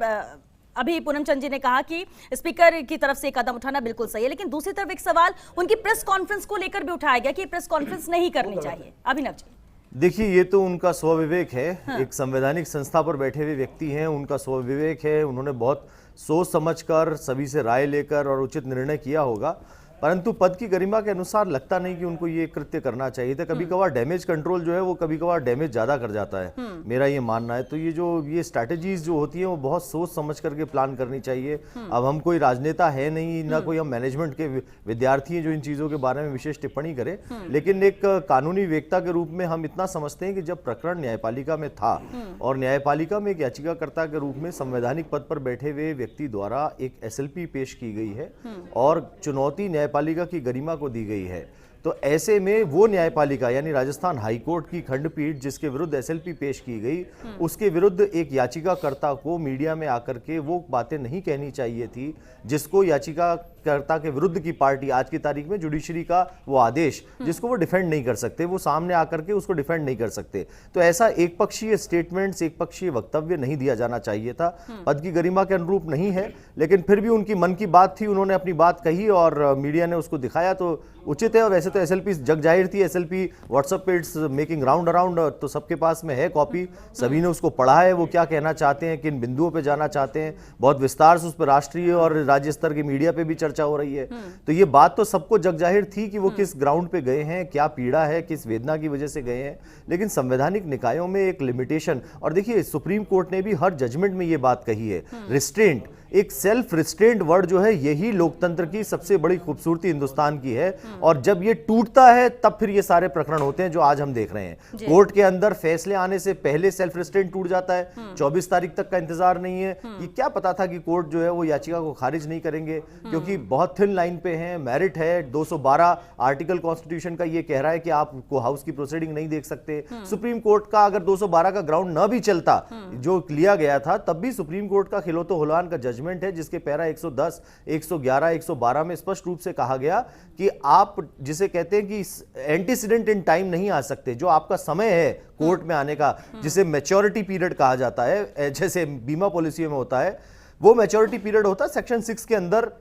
Speaker 1: अभी पूनम चंद जी ने कहा कि स्पीकर की तरफ से कदम उठाना बिल्कुल सही है, लेकिन दूसरी तरफ एक सवाल उनकी प्रेस कॉन्फ्रेंस को लेकर भी उठाया गया कि प्रेस कॉन्फ्रेंस नहीं करनी चाहिए। अभिनव जी
Speaker 3: देखिए, ये तो उनका स्वविवेक है। हाँ। एक संवैधानिक संस्था पर बैठे हुए व्यक्ति हैं, उनका स्वविवेक है। उन्होंने बहुत सोच समझकर सभी से राय लेकर और उचित निर्णय किया होगा, परंतु पद की गरिमा के अनुसार लगता नहीं कि उनको ये कृत्य करना चाहिए था। कभी कभार डैमेज कंट्रोल जो है वो कभी कभार डैमेज ज्यादा कर जाता है, मेरा ये मानना है। तो ये स्ट्रैटेजीज जो होती है वो बहुत सोच समझ करके प्लान करनी चाहिए। अब हम कोई राजनेता है नहीं, ना कोई हम मैनेजमेंट के विद्यार्थी हैं जो इन चीजों के बारे में विशेष टिप्पणी करें, लेकिन एक कानूनी वेत्ता के रूप में हम इतना समझते हैं कि जब प्रकरण न्यायपालिका में था और न्यायपालिका में एक याचिकाकर्ता के रूप में संवैधानिक पद पर बैठे हुए व्यक्ति द्वारा एक एसएलपी पेश की गई है और चुनौती न्यायपालिका की गरिमा को दी गई है, तो ऐसे में वो न्यायपालिका यानी राजस्थान हाईकोर्ट की खंडपीठ जिसके विरुद्ध एसएलपी पेश की गई, उसके विरुद्ध एक याचिकाकर्ता को मीडिया में आकर के वो बातें नहीं कहनी चाहिए थी जिसको याचिकाकर्ता के विरुद्ध की पार्टी आज की तारीख में जुडिशरी का वो आदेश जिसको वो डिफेंड नहीं कर सकते, वो सामने आकर के उसको डिफेंड नहीं कर सकते। तो ऐसा एक पक्षीय स्टेटमेंट्स, एक पक्षीय वक्तव्य नहीं दिया जाना चाहिए था। पद की गरिमा के अनुरूप नहीं है, लेकिन फिर भी उनकी मन की बात थी, उन्होंने अपनी बात कही और मीडिया ने उसको दिखाया तो उचित है। और वैसे तो एसएलपी जग जाहिर थी, एसएलपी व्हाट्सएप पे इट्स मेकिंग राउंड अराउंड, तो सबके पास में है कॉपी, सभी ने उसको पढ़ा है, वो क्या कहना चाहते हैं, किन बिंदुओं पे जाना चाहते हैं, बहुत विस्तार से उस पर राष्ट्रीय और राज्य स्तर की मीडिया पे भी चर्चा हो रही है। तो ये बात तो सबको जग जाहिर थी कि वो किस ग्राउंड पे गए हैं, क्या पीड़ा है, किस वेदना की वजह से गए हैं। लेकिन संवैधानिक निकायों में एक लिमिटेशन, और देखिए सुप्रीम कोर्ट ने भी हर जजमेंट में ये बात कही है, रिस्ट्रेंट, एक सेल्फ रिस्ट्रेंट वर्ड जो है यही लोकतंत्र की सबसे बड़ी खूबसूरती हिंदुस्तान की है। और जब ये टूटता है तब फिर ये सारे प्रकरण होते हैं जो आज हम देख रहे हैं। कोर्ट के अंदर फैसले आने से पहले सेल्फ रिस्ट्रेंट टूट जाता है, 24 तारीख तक का इंतजार नहीं है। ये क्या पता था कि कोर्ट जो है वो याचिका को खारिज नहीं करेंगे, क्योंकि बहुत थिन लाइन पे है, मेरिट है, 212 आर्टिकल कॉन्स्टिट्यूशन का ये कह रहा है कि आपको हाउस की प्रोसीडिंग नहीं देख सकते। सुप्रीम कोर्ट का अगर 212 का ग्राउंड न भी चलता जो लिया गया था, तब भी सुप्रीम कोर्ट का खिलोतो हुलान का जजमेंट है जिसके पैरा 110, 111, 112 में स्पष्ट रूप से कहा गया कि आप जिसे कहते हैं कि एंटीसीडेंट इन टाइम नहीं आ सकते, जो आपका समय है कोर्ट में आने का, जिसे मैच्योरिटी पीरियड कहा जाता है, जैसे बीमा पॉलिसी में होता है, वो मैच्योरिटी पीरियड होता है सेक्शन 6 के अंदर।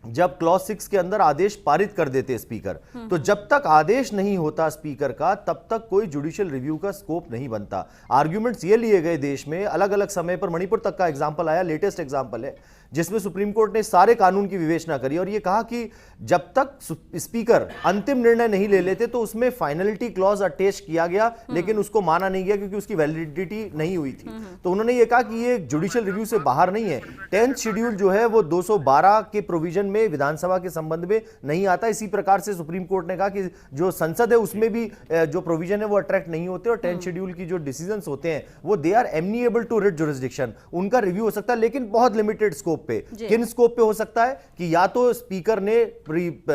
Speaker 3: जब क्लॉज 6 के अंदर आदेश पारित कर देते स्पीकर, तो जब तक आदेश नहीं होता स्पीकर का तब तक कोई जुडिशियल रिव्यू का स्कोप नहीं बनता। आर्ग्यूमेंट्स ये लिए गए देश में अलग अलग समय पर, मणिपुर तक का एग्जांपल आया, लेटेस्ट एग्जांपल है, जिसमें सुप्रीम कोर्ट ने सारे कानून की विवेचना करी और ये कहा कि जब तक स्पीकर अंतिम निर्णय नहीं ले लेते तो उसमें फाइनलिटी क्लॉज अटैच किया गया, लेकिन उसको माना नहीं गया क्योंकि उसकी वैलिडिटी नहीं हुई थी। तो उन्होंने ये कहा कि ये जुडिशियल रिव्यू से बाहर नहीं है। 10th शेड्यूल जो है वो 212 के प्रोविजन में विधानसभा के संबंध में नहीं आता। इसी प्रकार से सुप्रीम कोर्ट ने कहा कि जो संसद है उसमें भी जो प्रोविजन है वो अट्रैक्ट नहीं होते और 10th शेड्यूल की जो डिसीजंस होते हैं वो they are amenable to writ jurisdiction, उनका रिव्यू हो सकता है, लेकिन बहुत लिमिटेड स्कोप पे। किन स्कोप पे हो सकता है कि या तो स्पीकर ने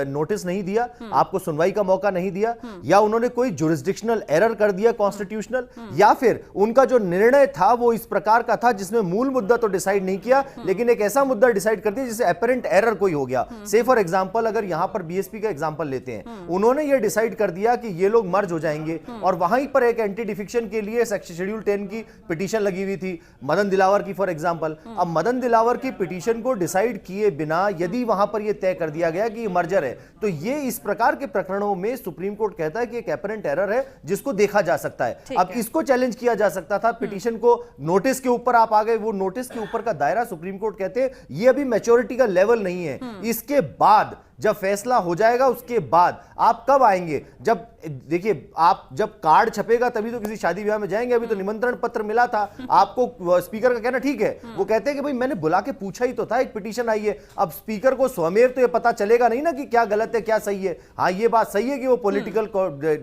Speaker 3: नोटिस नहीं दिया, आपको सुनवाई का मौका नहीं दिया, या उन्होंने कोई जुरिस्डिक्शनल एरर कर दिया कॉन्स्टिट्यूशनल, या फिर उनका जो निर्णय था वो इस प्रकार का था जिसमें मूल मुद्दा तो डिसाइड नहीं किया लेकिन एक ऐसा मुद्दा डिसाइड कर दिया जिसे अपरेंट एरर कोई हो गया। से फॉर एग्जांपल अगर यहां पर बीएसपी का एग्जांपल लेते हैं, उन्होंने ये डिसाइड कर दिया कि ये लोग मर्ज हो जाएंगे और वहीं पर एक एंटी डिफिक्शन के लिए सेक्शन शेड्यूल 10 की पिटीशन लगी हुई थी मदन दिलावर की फॉर एग्जांपल। अब मदन दिलावर की पिटीशन को डिसाइड किए बिना यदि वहां पर यह तय कर दिया गया कि ये मर्जर है, तो ये इस प्रकार के प्रकरणों में सुप्रीम कोर्ट कहता है कि एक अपरेंट एरर है जिसको देखा जा सकता है। अब इसको चैलेंज किया जा सकता था, पिटीशन को नोटिस के ऊपर आप आ गए, वो नोटिस के ऊपर का दायरा सुप्रीम कोर्ट कहते हैं ये अभी मैच्योरिटी का लेवल नहीं है, इसके बाद जब फैसला हो जाएगा उसके बाद आप कब आएंगे, जब देखिए आप जब कार्ड छपेगा तभी तो किसी शादी ब्याह में जाएंगे, अभी तो निमंत्रण पत्र मिला था आपको, स्पीकर का कहना ठीक है, वो कहते हैं कि भाई मैंने बुला के पूछा ही तो था, एक पिटीशन आई है। अब स्पीकर को स्वमेव तो ये पता चलेगा नहीं ना कि क्या गलत है क्या सही है। हाँ ये बात सही है कि वो पॉलिटिकल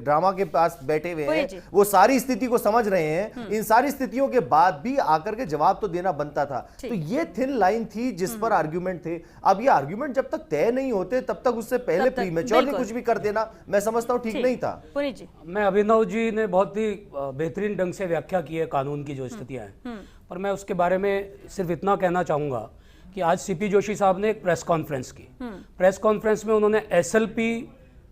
Speaker 3: ड्रामा के पास बैठे हुए हैं, वो सारी स्थिति को समझ रहे हैं, इन सारी स्थितियों के बाद भी आकर के जवाब तो देना बनता था। तो ये थिन लाइन थी जिस पर आर्ग्यूमेंट थे। अब ये आर्ग्यूमेंट जब तक तय नहीं होते तब तक उससे पहले
Speaker 1: तब तक,
Speaker 3: प्रीमेच्योरली
Speaker 1: बिल्कुल।
Speaker 3: कुछ भी कर देना मैं समझता हूँ ठीक नहीं था।
Speaker 1: पुनीत जी,
Speaker 8: मैं अभिनव जी ने बहुत ही बेहतरीन ढंग से व्याख्या की है कानून की जो स्थितियां हैं, पर मैं उसके बारे में सिर्फ इतना कहना चाहूँगा कि आज सीपी जोशी साहब ने एक प्रेस कॉन्फ्रेंस की। प्रेस कॉन्फ्रेंस में उन्होंने एसएलपी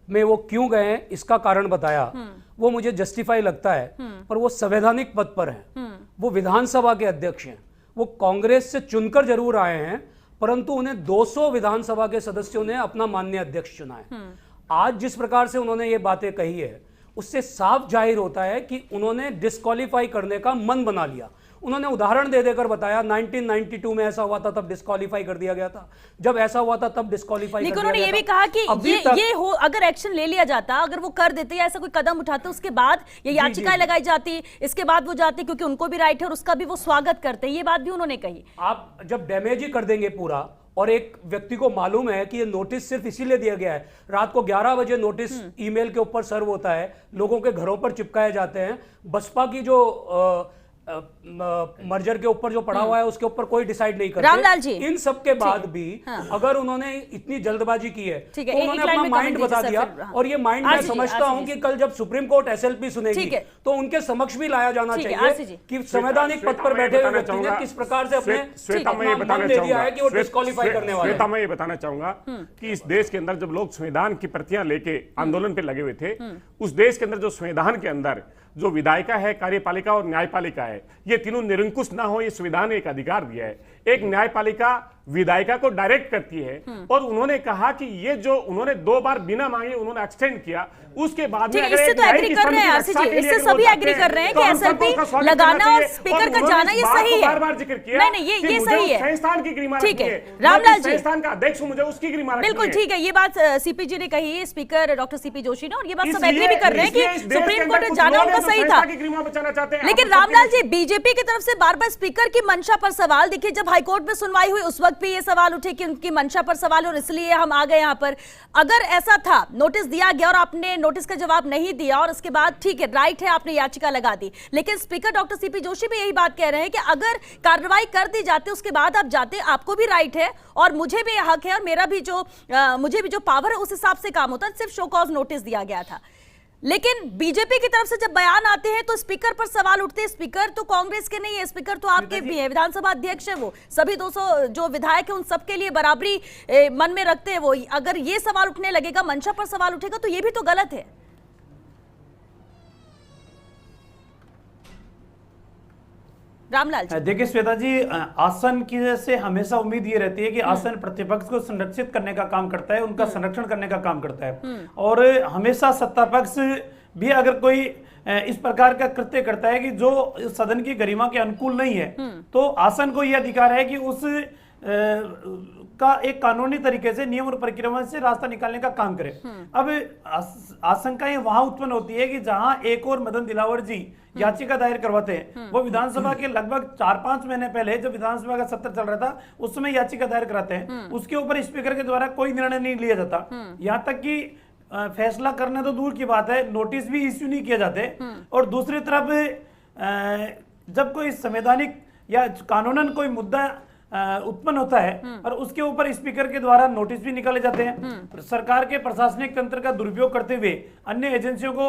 Speaker 8: में वो क्यों गए हैं इसका कारण बताया, वो मुझे जस्टिफाई लगता है, पर वो संवैधानिक पद पर हैं, वो विधानसभा के अध्यक्ष हैं, वो कांग्रेस से चुनकर जरूर आए हैं, परंतु उन्हें 200 विधानसभा के सदस्यों ने अपना माननीय अध्यक्ष चुना है। आज जिस प्रकार से उन्होंने ये बातें कही है उससे साफ जाहिर होता है कि उन्होंने डिस्क्वालीफाई करने का मन बना लिया। उन्होंने उदाहरण दे देकर बताया 1992 में ऐसा हुआ था तब डिस्क्वालीफाई कर दिया गया था, जब ऐसा हुआ था तब डिस्क्वालीफाई कर
Speaker 1: लेकिन
Speaker 8: दिया
Speaker 1: उन्होंने
Speaker 8: गया
Speaker 1: ये
Speaker 8: था।
Speaker 1: भी कहा कि
Speaker 8: अभी तक
Speaker 1: ये हो अगर एक्शन ले लिया जाता, अगर वो कर देते या ऐसा कोई कदम उठाते उसके बाद ये याचिकाएं लगाई जाती, इसके बाद वो जाते क्योंकि उनको भी राइट है और उसका भी वो स्वागत करते हैं, ये बात भी उन्होंने कही।
Speaker 8: आप जब डैमेज ही कर देंगे पूरा, और एक व्यक्ति को मालूम है कि ये नोटिस सिर्फ इसीलिए दिया गया है, रात को 11 बजे नोटिस ईमेल के ऊपर सर्व होता है, लोगों के घरों पर चिपकाए जाते हैं, बसपा की जो मर्जर के ऊपर जो पड़ा हुआ है उसके ऊपर कोई डिसाइड नहीं करते।
Speaker 1: रामलाल जी,
Speaker 8: इन सब के बाद भी अगर उन्होंने इतनी जल्दबाजी की है
Speaker 1: ठीक
Speaker 8: तो
Speaker 1: है,
Speaker 8: उन्होंने
Speaker 1: एक लाइन
Speaker 8: अपना
Speaker 1: में
Speaker 8: माइंड
Speaker 1: comment
Speaker 8: बता
Speaker 1: दीजिए
Speaker 8: दिया।
Speaker 1: सर, हाँ।
Speaker 8: और ये माइंड मैं
Speaker 1: आरसी जी,
Speaker 8: समझता हूं
Speaker 1: आरसी
Speaker 8: कि कल जब सुप्रीम कोर्ट एसएलपी
Speaker 1: ठीक
Speaker 8: सुनेगी
Speaker 1: है।
Speaker 8: तो उनके समक्ष भी लाया जाना
Speaker 1: ठीक है, आरसी जी।
Speaker 8: चाहिए कि संवैधानिक पद पर बैठे हुए व्यक्ति ने किस प्रकार से अपने
Speaker 7: श्वेता, मैं ये
Speaker 8: अपना
Speaker 7: बताना
Speaker 8: मन दे दिया
Speaker 7: चाहूंगा
Speaker 8: है कि वो डिस्क्वालीफाई करने वाले हैं।
Speaker 7: श्वेता, मैं ये बताना चाहूंगा कि इस देश के अंदर जब लोग संविधान की प्रतियां लेके आंदोलन पे लगे हुए थे, उस देश के अंदर जो संविधान के अंदर जो विधायिका है, कार्यपालिका और न्यायपालिका है, ये तीनों निरंकुश ना हो, ये संविधान ने एक अधिकार दिया है। एक न्यायपालिका विधायिका को डायरेक्ट करती है और उन्होंने कहा कि ये जो उन्होंने 2 बार बिना मांगे उन्होंने एक्सटेंड किया, उसके बाद में
Speaker 1: इससे तो एग्री कर रहे हैं आरसी जी, इससे सभी एग्री कर रहे हैं कि एसएलपी लगाना और स्पीकर का जाना ये सही है।
Speaker 7: बार-बार जिक्र किया,
Speaker 1: नहीं ये सही है,
Speaker 7: संस्थान की गरिमा
Speaker 1: ठीक है।
Speaker 7: रखनी है।
Speaker 1: रामलाल जी,
Speaker 7: संस्थान का अध्यक्ष मुझे उसकी गरिमा रखनी है।
Speaker 1: बिल्कुल ठीक है, ये बात सीपी जी ने कही, स्पीकर डॉक्टर सीपी जोशी ने, और ये बात सब
Speaker 7: इसलिए-
Speaker 1: एग्री भी कर रहे हैं कि
Speaker 7: इसलिए इस देश
Speaker 1: सुप्रीम
Speaker 7: के
Speaker 1: कोर्ट
Speaker 7: अंदर
Speaker 1: में
Speaker 7: कुछ
Speaker 1: जाना
Speaker 7: लोग
Speaker 1: उनका
Speaker 7: हैं जो
Speaker 1: सही
Speaker 7: संस्था
Speaker 1: था।
Speaker 7: की गरिमा बचाना चाहते हैं।
Speaker 1: लेकिन
Speaker 7: आप
Speaker 1: रामलाल जी, बीजेपी की तरफ से बार बार स्पीकर की मंशा पर सवाल, देखिए जब हाईकोर्ट में सुनवाई हुई उस वक्त भी ये सवाल उठे कि उनकी मंशा पर सवाल और इसलिए हम आ गए यहाँ पर। अगर ऐसा था, नोटिस दिया गया और आपने नोटिस का जवाब नहीं दिया और उसके बाद ठीक है, राइट है, आपने याचिका लगा दी, लेकिन स्पीकर डॉक्टर सीपी जोशी भी यही बात कह रहे हैं कि अगर कार्रवाई कर दी जाती उसके बाद आप जाते, आपको भी राइट है और मुझे भी हक है और मेरा भी जो मुझे भी जो पावर है उस हिसाब से काम होता है, सिर्फ शो कॉज नोटिस दिया गया था। लेकिन बीजेपी की तरफ से जब बयान आते हैं तो स्पीकर पर सवाल उठते हैं। स्पीकर तो कांग्रेस के नहीं है, स्पीकर तो आपके भी है, विधानसभा अध्यक्ष है, वो सभी 200 जो विधायक है उन सबके लिए बराबरी मन में रखते हैं वो। अगर ये सवाल उठने लगेगा, मंशा पर सवाल उठेगा तो ये भी तो गलत है। रामलाल जी,
Speaker 6: देखिए श्वेता जी, आसन की से हमेशा उम्मीद ये रहती है कि आसन प्रतिपक्ष को संरक्षित करने का काम करता है, उनका संरक्षण करने का काम करता है, और हमेशा सत्ता पक्ष भी अगर कोई इस प्रकार का कृत्य करता है कि जो सदन की गरिमा के अनुकूल नहीं है, तो आसन को यह अधिकार है कि उस का एक कानूनी तरीके से नियम और प्रक्रिया से रास्ता निकालने का काम करे। अब आशंकाएं वहां उत्पन्न होती है कि जहां एक और मदन दिलावर जी याचिका दायर करवाते हैं, वो विधानसभा के लगभग 4-5 महीने पहले जब विधानसभा का सत्र चल रहा था उस समय याचिका दायर कराते हैं, उसके ऊपर स्पीकर के द्वारा कोई निर्णय नहीं लिया जाता। यहाँ तक कि फैसला करना तो दूर की बात है, नोटिस भी इश्यू नहीं किए जाते। और दूसरी तरफ जब कोई संवैधानिक या कानूनन कोई मुद्दा उत्पन्न होता है और उसके ऊपर स्पीकर के द्वारा नोटिस भी निकाले जाते हैं, सरकार के प्रशासनिक तंत्र का दुरुपयोग करते हुए अन्य एजेंसियों को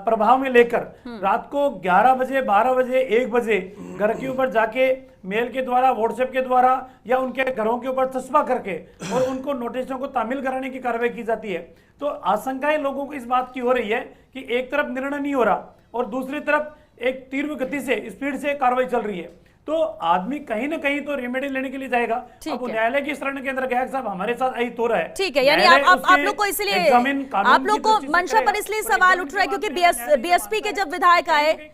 Speaker 6: प्रभाव में लेकर रात को 11 बजे, 12 बजे, 1 बजे घर के ऊपर जाके मेल के द्वारा, व्हाट्सएप के द्वारा या उनके घरों के ऊपर चस्पा करके और उनको नोटिसों को तामील कराने की कार्रवाई की जाती है। तो आशंकाएं लोगों को इस बात की हो रही है कि एक तरफ निर्णय नहीं हो रहा और दूसरी तरफ एक तीव्र गति से, स्पीड से कार्रवाई चल रही है, तो आदमी कहीं ना कहीं तो रेमेडी लेने के लिए जाएगा। अब वो न्यायालय की शरण के अंदर गया साहब हमारे साथ आई तो रहा है,
Speaker 1: ठीक है, यानी आप लोग को इसलिए, आप लोग को मंशा पर इसलिए सवाल उठ रहा है क्योंकि बीएसपी के जब विधायक आए,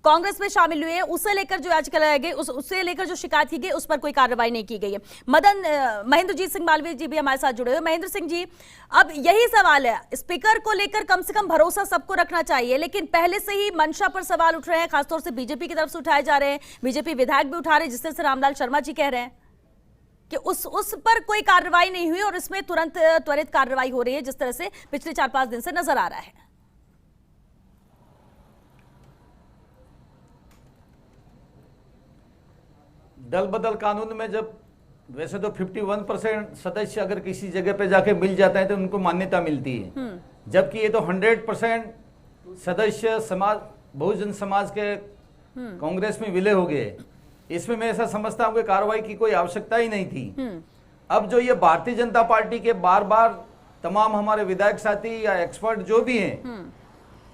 Speaker 1: कांग्रेस में शामिल हुए, उसे लेकर जो याचिका लगाई गई, उससे लेकर जो शिकायत की गई उस पर कोई कार्रवाई नहीं की गई है। महेंद्रजीत सिंह मालवीय जी भी हमारे साथ जुड़े हुए। महेंद्र सिंह जी, अब यही सवाल है, स्पीकर को लेकर कम से कम भरोसा सबको रखना चाहिए, लेकिन पहले से ही मंशा पर सवाल उठ रहे हैं, खासतौर से बीजेपी की तरफ से उठाए जा रहे हैं, बीजेपी विधायक भी उठा रहे हैं, जिस तरह से रामलाल शर्मा जी कह रहे हैं कि उस पर कोई कार्रवाई नहीं हुई और इसमें तुरंत त्वरित कार्रवाई हो रही है, जिस तरह से पिछले 4-5 दिन से नजर आ रहा है।
Speaker 5: दल बदल कानून में जब वैसे तो 51% सदस्य अगर किसी जगह पे जाके मिल जाता है तो उनको मान्यता मिलती है, जबकि ये तो 100% सदस्य समाज बहुजन समाज के कांग्रेस में विलय हो गए। इसमें मैं ऐसा समझता हूँ कि कार्रवाई की कोई आवश्यकता ही नहीं थी। अब जो ये भारतीय जनता पार्टी के बार बार तमाम हमारे विधायक साथी या एक्सपर्ट जो भी हैं,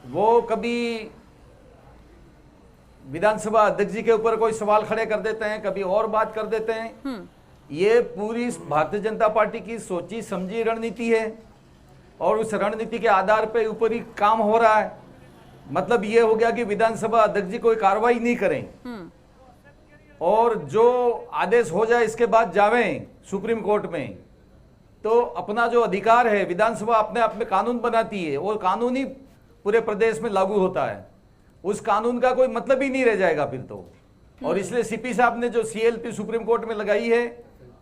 Speaker 5: वो कभी विधानसभा अध्यक्ष जी के ऊपर कोई सवाल खड़े कर देते हैं, कभी और बात कर देते हैं। ये पूरी भारतीय जनता पार्टी की सोची समझी रणनीति है और उस रणनीति के आधार पे ऊपर ही काम हो रहा है। मतलब ये हो गया कि विधानसभा अध्यक्ष जी कोई कार्रवाई नहीं करें और जो आदेश हो जाए इसके बाद जावें सुप्रीम कोर्ट में, तो अपना जो अधिकार है, विधानसभा अपने आप में कानून बनाती है और कानून ही पूरे प्रदेश में लागू होता है। उस कानून का कोई मतलब ही नहीं रह जाएगा फिर तो। और इसलिए सीपी साहब ने जो सीएलपी सुप्रीम कोर्ट में लगाई है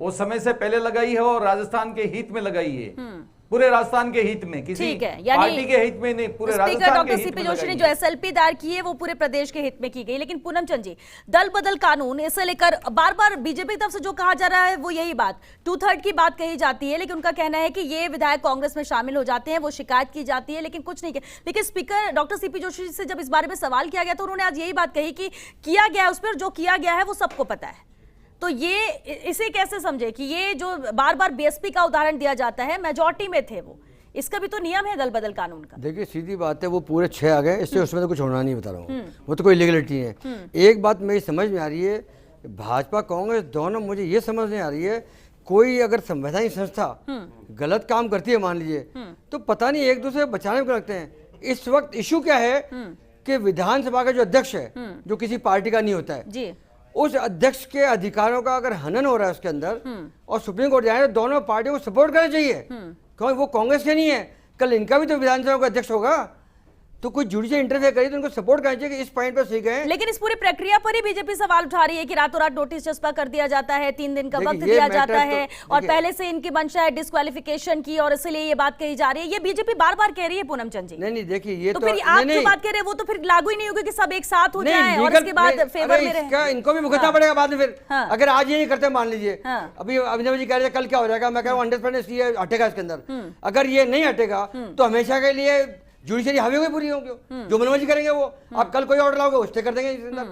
Speaker 5: वो समय से पहले लगाई है और राजस्थान के हित में लगाई है, पूरे राजस्थान के हित में, किसी पार्टी के हित में नहीं, पूरे राजस्थान
Speaker 1: डॉक्टर
Speaker 5: के हित
Speaker 1: सीपी
Speaker 5: में
Speaker 1: जोशी ने
Speaker 5: लगाई
Speaker 1: जो एसएलपी दायर की है वो पूरे प्रदेश के हित में की गई। लेकिन पूनम चंद जी, दल बदल कानून, इसे लेकर बार बार बीजेपी की तरफ से जो कहा जा रहा है वो यही बात 2/3 की बात कही जाती है, लेकिन उनका कहना है कि ये विधायक कांग्रेस में शामिल हो जाते हैं, वो शिकायत की जाती है, लेकिन कुछ नहीं किया। लेकिन स्पीकर डॉक्टर सीपी जोशी से जब इस बारे में सवाल किया गया तो उन्होंने आज यही बात कही कि किया गया है, उस पर जो किया गया है वो सबको पता है। तो ये इसे कैसे समझे कि ये जो बार बार बीएसपी का उदाहरण दिया जाता है, मेजॉरिटी में थे वो, इसका भी तो नियम है दल बदल कानून का।
Speaker 4: देखिए सीधी बात है, वो पूरे 6 आ गए, इससे उसमें तो कुछ होना नहीं, बता रहा हूँ, वो तो कोई लीगलिटी है। एक बात मेरी समझ में आ रही है, भाजपा कांग्रेस दोनों, मुझे ये समझ नहीं आ रही है, कोई अगर संवैधानिक संस्था गलत काम करती है मान लीजिए, तो पता नहीं एक दूसरे बचाने को लगते हैं। इस वक्त इशू क्या है कि विधानसभा का जो अध्यक्ष है, जो किसी पार्टी का नहीं होता है
Speaker 1: जी,
Speaker 4: उस अध्यक्ष के अधिकारों का अगर हनन हो रहा है उसके अंदर और सुप्रीम कोर्ट जाए तो दोनों पार्टियों को सपोर्ट करना चाहिए, क्योंकि वो कांग्रेस के नहीं है, कल इनका भी तो विधानसभा का अध्यक्ष होगा, तो कोई जुडिशियल इंटरफेयर करी तो उनको सपोर्ट करना चाहिए कि इस पॉइंट पर सही गए।
Speaker 1: लेकिन इस पूरी प्रक्रिया पर ही बीजेपी सवाल उठा रही है कि रातों रात नोटिस चस्पा कर दिया जाता है, 3 दिन का वक्त दिया जाता है, और पहले से इनकी मंशा है डिस्क्वालिफिकेशन की, और इसलिए ये बात कही जा रही है। ये बीजेपी बार बार कह रही है पूनम चंद जी।
Speaker 4: नहीं देखिए, ये
Speaker 1: तो फिर आप जो बात कह रहे हैं वो तो फिर लागू ही नहीं होगी कि सब एक साथ हो जाए और उसके बाद फेवर में रहे।
Speaker 4: इनको भी भुगतना पड़ेगा बाद में फिर, अगर आज ये नहीं करते मान लीजिए। अभी अभिनव जी कह रहे हैं कल क्या हो जाएगा, मैं कह रहा हूँ 100% हटेगा इसके अंदर। अगर ये नहीं हटेगा तो हमेशा के लिए जुडिशरी हावी हो गई, पूरी होंगे, जो मनोजी करेंगे वो। आप कल कोई ऑर्डर लाओगे वो स्टे कर देंगे इसके अंदर।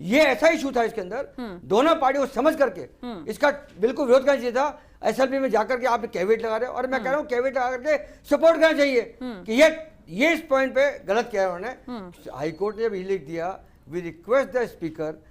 Speaker 4: ये ऐसा इशू था इसके अंदर, दोनों पार्टियों को समझ करके इसका बिल्कुल विरोध करना चाहिए था। एसएलपी में जाकर के आप कैविएट लगा रहे हो, और मैं कह रहा हूँ कैविएट लगा करके सपोर्ट करना चाहिए कि ये इस पॉइंट पे गलत किया उन्होंने। हाईकोर्ट ने जब ये लिख दिया, वी रिक्वेस्ट द स्पीकर,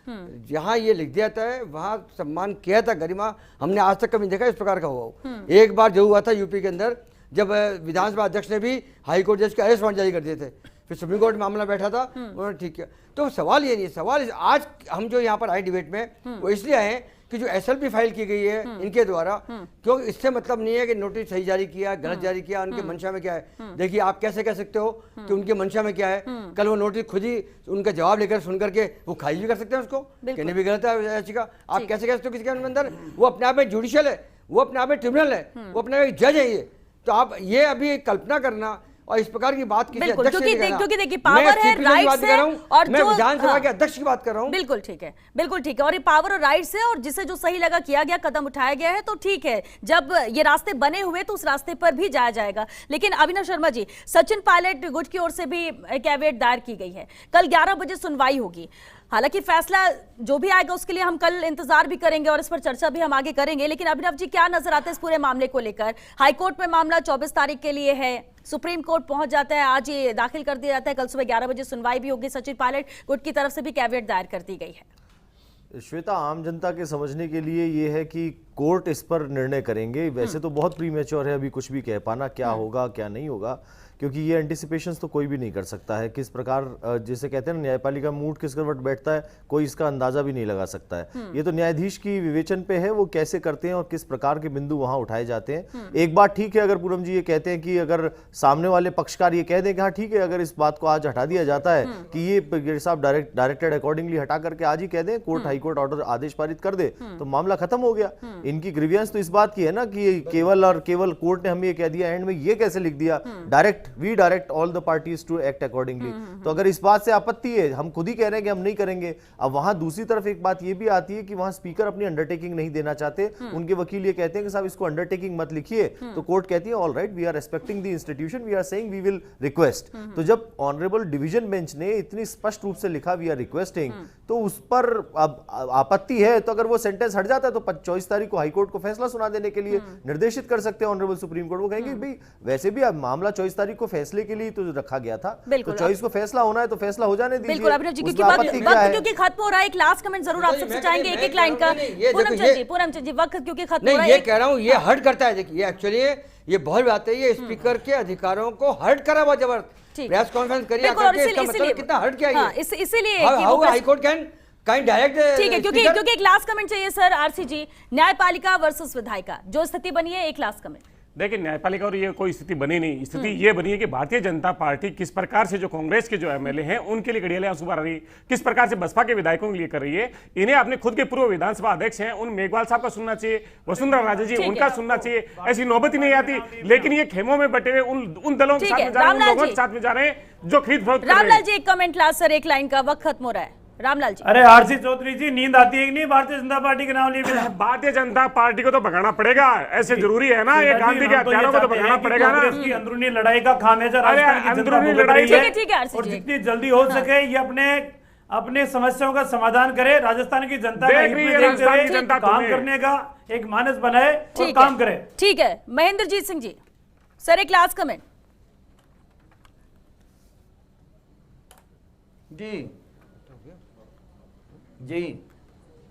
Speaker 4: जहां ये लिख दिया था वहां सम्मान किया था, गरिमा हमने आज तक कभी देखा इस प्रकार का हुआ। एक बार जो हुआ था यूपी के अंदर, जब विधानसभा अध्यक्ष ने भी हाईकोर्ट जज के अरेस्ट वारंट जारी कर दिए थे, फिर सुप्रीम कोर्ट में मामला बैठा था, उन्होंने ठीक किया। तो सवाल ये नहीं है, सवाल आज हम जो यहाँ पर आए डिबेट में वो इसलिए आए कि जो एसएलपी फाइल की गई है इनके द्वारा, क्योंकि इससे मतलब नहीं है कि नोटिस सही जारी किया, गलत जारी किया, उनके मंशा में क्या है। देखिए आप कैसे कह सकते हो कि उनके मंशा में क्या है, कल वो नोटिस खुद ही उनका जवाब लेकर सुन करके वो खारिज भी कर सकते हैं उसको, कहने भी गलत है याचिका। आप कैसे कह सकते हो किसी के अंदर, वो अपने आप में जुडिशियल है, वो अपने आप में ट्रिब्यूनल है, वो अपने आप एक जज है। ये तो आप ये अभी कल्पना करना और इस प्रकार की बात किसी अध्यक्ष से नहीं करना।
Speaker 1: क्योंकि देखिए पावर है, राइट्स है, और
Speaker 4: मैं विधानसभा के अध्यक्ष की बात कर रहा हूं।
Speaker 1: बिल्कुल ठीक है, बिल्कुल ठीक है, और ये पावर और राइट्स है, और जिसे जो सही लगा किया गया, कदम उठाया गया है तो ठीक है। जब ये रास्ते बने हुए तो उस रास्ते पर भी जाया जाएगा। लेकिन अभिनव शर्मा जी, सचिन पायलट गुट की ओर से भी कैविएट दायर की गई है, कल 11 बजे सुनवाई होगी। हालांकि फैसला जो भी आएगा उसके लिए हम कल इंतजार भी करेंगे और इस पर चर्चा भी हम आगे करेंगे। लेकिन अभिनव जी, क्या नजर आता है इस पूरे मामले को लेकर? हाईकोर्ट में मामला 24 तारीख के लिए है, सुप्रीम कोर्ट पहुंच जाता है, आज ये दाखिल कर दिया जाता है, कल सुबह 11 बजे सुनवाई भी होगी। सचिन पायलट गुट की तरफ से भी कैविएट दायर कर दी गई है।
Speaker 3: श्वेता, आम जनता के समझने के लिए ये है कि कोर्ट इस पर निर्णय करेंगे। वैसे तो बहुत प्रीमेच्योर है अभी कुछ भी कह पाना, क्या होगा क्या नहीं होगा, क्योंकि ये एंटिसिपेशंस तो कोई भी नहीं कर सकता है। किस प्रकार जैसे कहते हैं ना, न्यायपालिका मूड किस करवट बैठता है कोई इसका अंदाजा भी नहीं लगा सकता है। ये तो न्यायाधीश की विवेचन पे है, वो कैसे करते हैं और किस प्रकार के बिंदु वहां उठाए जाते हैं। एक बात ठीक है, अगर पूनम जी ये कहते हैं कि अगर सामने वाले पक्षकार ये कह दें कि हाँ ठीक है, अगर इस बात को आज हटा दिया जाता है कि ये साहब डायरेक्टेड अकॉर्डिंगली हटा करके आज ही कह दें, कोर्ट हाईकोर्ट ऑर्डर आदेश पारित कर दे, तो मामला खत्म हो गया। इनकी ग्रीवियंस तो इस बात की है ना कि केवल और केवल कोर्ट ने हमें ये कह दिया एंड में, ये कैसे लिख दिया we direct all the parties to act accordingly. तो अगर इस बात से आपत्ति है, हम खुद ही कह रहे हैं कि हम नहीं करेंगे। अब वहां दूसरी तरफ एक बात ये भी आती है कि वहां स्पीकर अपनी अंडरटेकिंग नहीं देना चाहते, उनके वकील ये कहते हैं कि साहब इसको अंडरटेकिंग मत लिखिए, तो कोर्ट कहती है all right, we are respecting the institution, we are saying we will request. तो जब ऑनरेबल डिवीजन बेंच ने इतनी स्पष्ट रूप से लिखा वी आर रिक्वेस्टिंग, तो उस पर अब आपत्ति है, तो अगर वो सेंटेंस हट जाता है तो 24 तारीख को हाईकोर्ट को फैसला सुना देने के लिए निर्देशित कर सकते हैं ऑनरेबल सुप्रीम कोर्ट। वो कहेंगे भाई वैसे भी अब मामला 24 तारीख को फैसले के लिए तो रखा गया था, तो 24 को फैसला होना है तो फैसला हो जाने दीजिए।
Speaker 1: बिल्कुल अभिनव जी, क्योंकि क्योंकि खत्म हो रहा है, एक लास्ट कमेंट जरूर आप सबसे चाहेंगे एक एक लाइन का। पूनम जी वक्त क्योंकि खत्म हो रहा है,
Speaker 4: ये कह रहा हूँ ये हर्ट करता है। देखिए एक्चुअली ये बहुत बात है, ये स्पीकर के अधिकारों को हर्ट करा बहुत जबरदस्त। प्रेस कॉन्फ्रेंस करिए, मतलब कितना हर्ट किया ये,
Speaker 1: इसीलिए
Speaker 4: हाई कोर्ट कैन डायरेक्ट।
Speaker 1: ठीक है, क्योंकि एक लास्ट कमेंट चाहिए सर। आरसी जी, न्यायपालिका वर्सेस विधायिका जो स्थिति बनी है, एक लास्ट कमेंट।
Speaker 7: देखिए न्यायपालिका और ये कोई स्थिति बनी नहीं, स्थिति ये बनी है कि भारतीय जनता पार्टी किस प्रकार से जो कांग्रेस के जो एमएलए हैं उनके लिए घड़ियाले आंसू बहा रही है, किस प्रकार से बसपा के विधायकों के लिए कर रही है। इन्हें अपने खुद के पूर्व विधानसभा अध्यक्ष हैं उन मेघवाल साहब का सुनना चाहिए, वसुंधरा राजे जी उनका सुनना चाहिए, ऐसी नौबत ही नहीं आती। लेकिन ये खेमों में बटे हुए उन दलों के साथ में जा रहे हैं, उन लोगों के साथ में जा रहे हैं जो खरीद फरोख्त कर रहे हैं।
Speaker 1: रामलाल जी एक कमेंट लास्ट सर, एक लाइन का, वक्त खत्म हो रहा है। रामलाल जी।
Speaker 6: अरे आरसी चौधरी जी, नींद आती है कि नहीं भारतीय जनता पार्टी के नाम लिए?
Speaker 7: भारतीय जनता पार्टी को तो भगाना पड़ेगा, ऐसे जरूरी है ना, ये गांधी के हत्यारों को तो भगाना पड़ेगा ना।
Speaker 6: इसकी अंदरूनी लड़ाई का खामियाजा राजस्थान की जनता भुगत रही है, और जितनी जल्दी हो सके ये अपने समस्याओं का समाधान करे, राजस्थान की जनता काम करने का एक मानस बनाए और काम करे।
Speaker 1: ठीक है, महेंद्रजीत सिंह जी सर एक लास्ट कमेंट।
Speaker 5: जी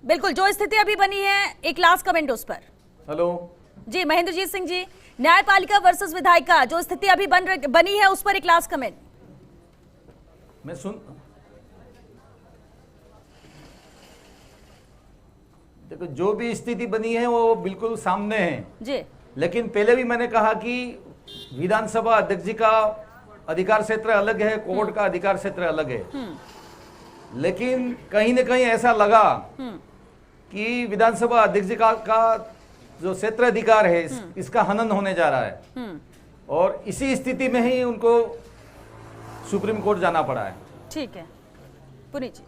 Speaker 1: बिल्कुल, जो स्थिति अभी बनी है एक लास्ट कमेंट उस पर।
Speaker 5: हेलो
Speaker 1: जी महेंद्रजीत सिंह जी, न्यायपालिका वर्सेस विधायिका जो स्थिति अभी बनी है उस पर एक लास्ट कमेंट।
Speaker 5: मैं देखो जो भी स्थिति बनी है वो बिल्कुल सामने है
Speaker 1: जी,
Speaker 5: लेकिन पहले भी मैंने कहा कि विधानसभा अध्यक्ष जी का अधिकार क्षेत्र अलग है, कोर्ट का अधिकार क्षेत्र अलग है। लेकिन कहीं न कहीं ऐसा लगा कि विधानसभा अध्यक्ष जी का जो क्षेत्र अधिकार है इसका हनन होने जा रहा है, और इसी स्थिति में ही उनको सुप्रीम कोर्ट जाना पड़ा है।
Speaker 1: ठीक है पुनीत जी।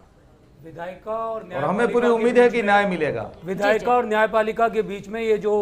Speaker 8: विधायिका और
Speaker 5: हमें पूरी उम्मीद है कि न्याय मिलेगा।
Speaker 8: विधायिका और न्यायपालिका के बीच में ये जो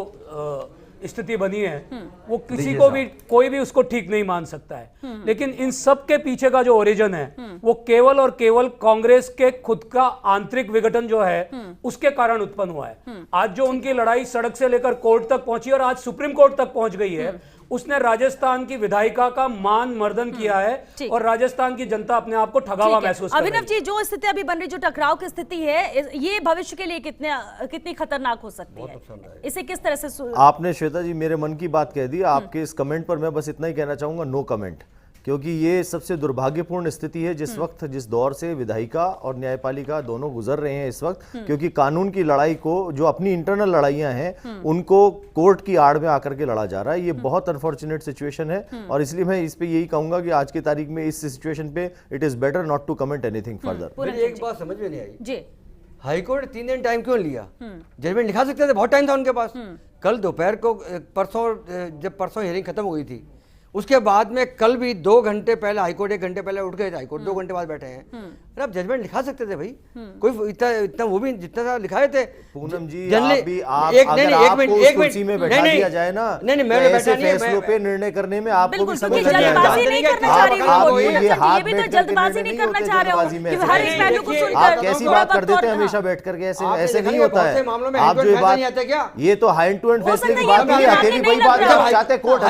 Speaker 8: स्थिति बनी है वो किसी को भी कोई भी उसको ठीक नहीं मान सकता है, लेकिन इन सब के पीछे का जो ओरिजिन है वो केवल और केवल कांग्रेस के खुद का आंतरिक विघटन जो है उसके कारण उत्पन्न हुआ है। आज जो उनकी लड़ाई सड़क से लेकर कोर्ट तक पहुंची और आज सुप्रीम कोर्ट तक पहुंच गई है, उसने राजस्थान की विधायिका का मान मर्दन किया है और राजस्थान की जनता अपने आप को ठगा हुआ महसूस कर रही है।
Speaker 1: अभिनव जी, जो स्थिति अभी बन रही, जो टकराव की स्थिति है, ये भविष्य के लिए कितनी खतरनाक हो सकती है? इसे किस तरह से
Speaker 3: आपने श्वेता जी मेरे मन की बात कह दी। आपके इस कमेंट पर मैं बस इतना ही कहना चाहूंगा, नो कमेंट, क्योंकि ये सबसे दुर्भाग्यपूर्ण स्थिति है जिस वक्त, जिस दौर से विधायिका और न्यायपालिका दोनों गुजर रहे हैं इस वक्त, क्योंकि कानून की लड़ाई को, जो अपनी इंटरनल लड़ाइयां हैं उनको कोर्ट की आड़ में आकर के लड़ा जा रहा है। ये बहुत अनफॉर्चुनेट सिचुएशन है, और इसलिए मैं इस पे यही कहूंगा कि आज की तारीख में इस सिचुएशन पे it is better not to comment anything further.
Speaker 4: मुझे एक बात समझ में नहीं आई
Speaker 1: जी,
Speaker 4: हाईकोर्ट 3 दिन टाइम क्यों लिया? जजमेंट लिखा सकते थे, बहुत टाइम था उनके पास। कल दोपहर को जब परसों हियरिंग खत्म हो गई थी, उसके बाद में कल भी 2 घंटे पहले हाईकोर्ट 1 घंटे पहले उठ गए थे, हाईकोर्ट 2 घंटे बाद बैठे हैं। अरे आप जजमेंट लिखा सकते थे भाई, कोई इतना वो भी जितना लिखाए थे।
Speaker 3: पूनम जी
Speaker 4: जनरली
Speaker 3: आप भी अगर आपको उस कुर्सी में बैठा दिया जाए ना,
Speaker 4: नहीं मैं
Speaker 3: ऐसे फैसलों पे निर्णय करने में आपको भी समझ लग जाएगा।
Speaker 1: जल्दबाजी नहीं करना चाह रही हूं,
Speaker 3: ये हाथ
Speaker 1: भी तो जल्दबाजी नहीं करना चाह रहे हो कि हर एक पहलू को सुनकर
Speaker 3: आप कैसी बात कर देते हैं हमेशा बैठ करके, ऐसे नहीं होता है। आप जो बात, ये तो हैंड टू हैंड फैसले की बात नहीं, अकेली वही बात चाहते कोर्ट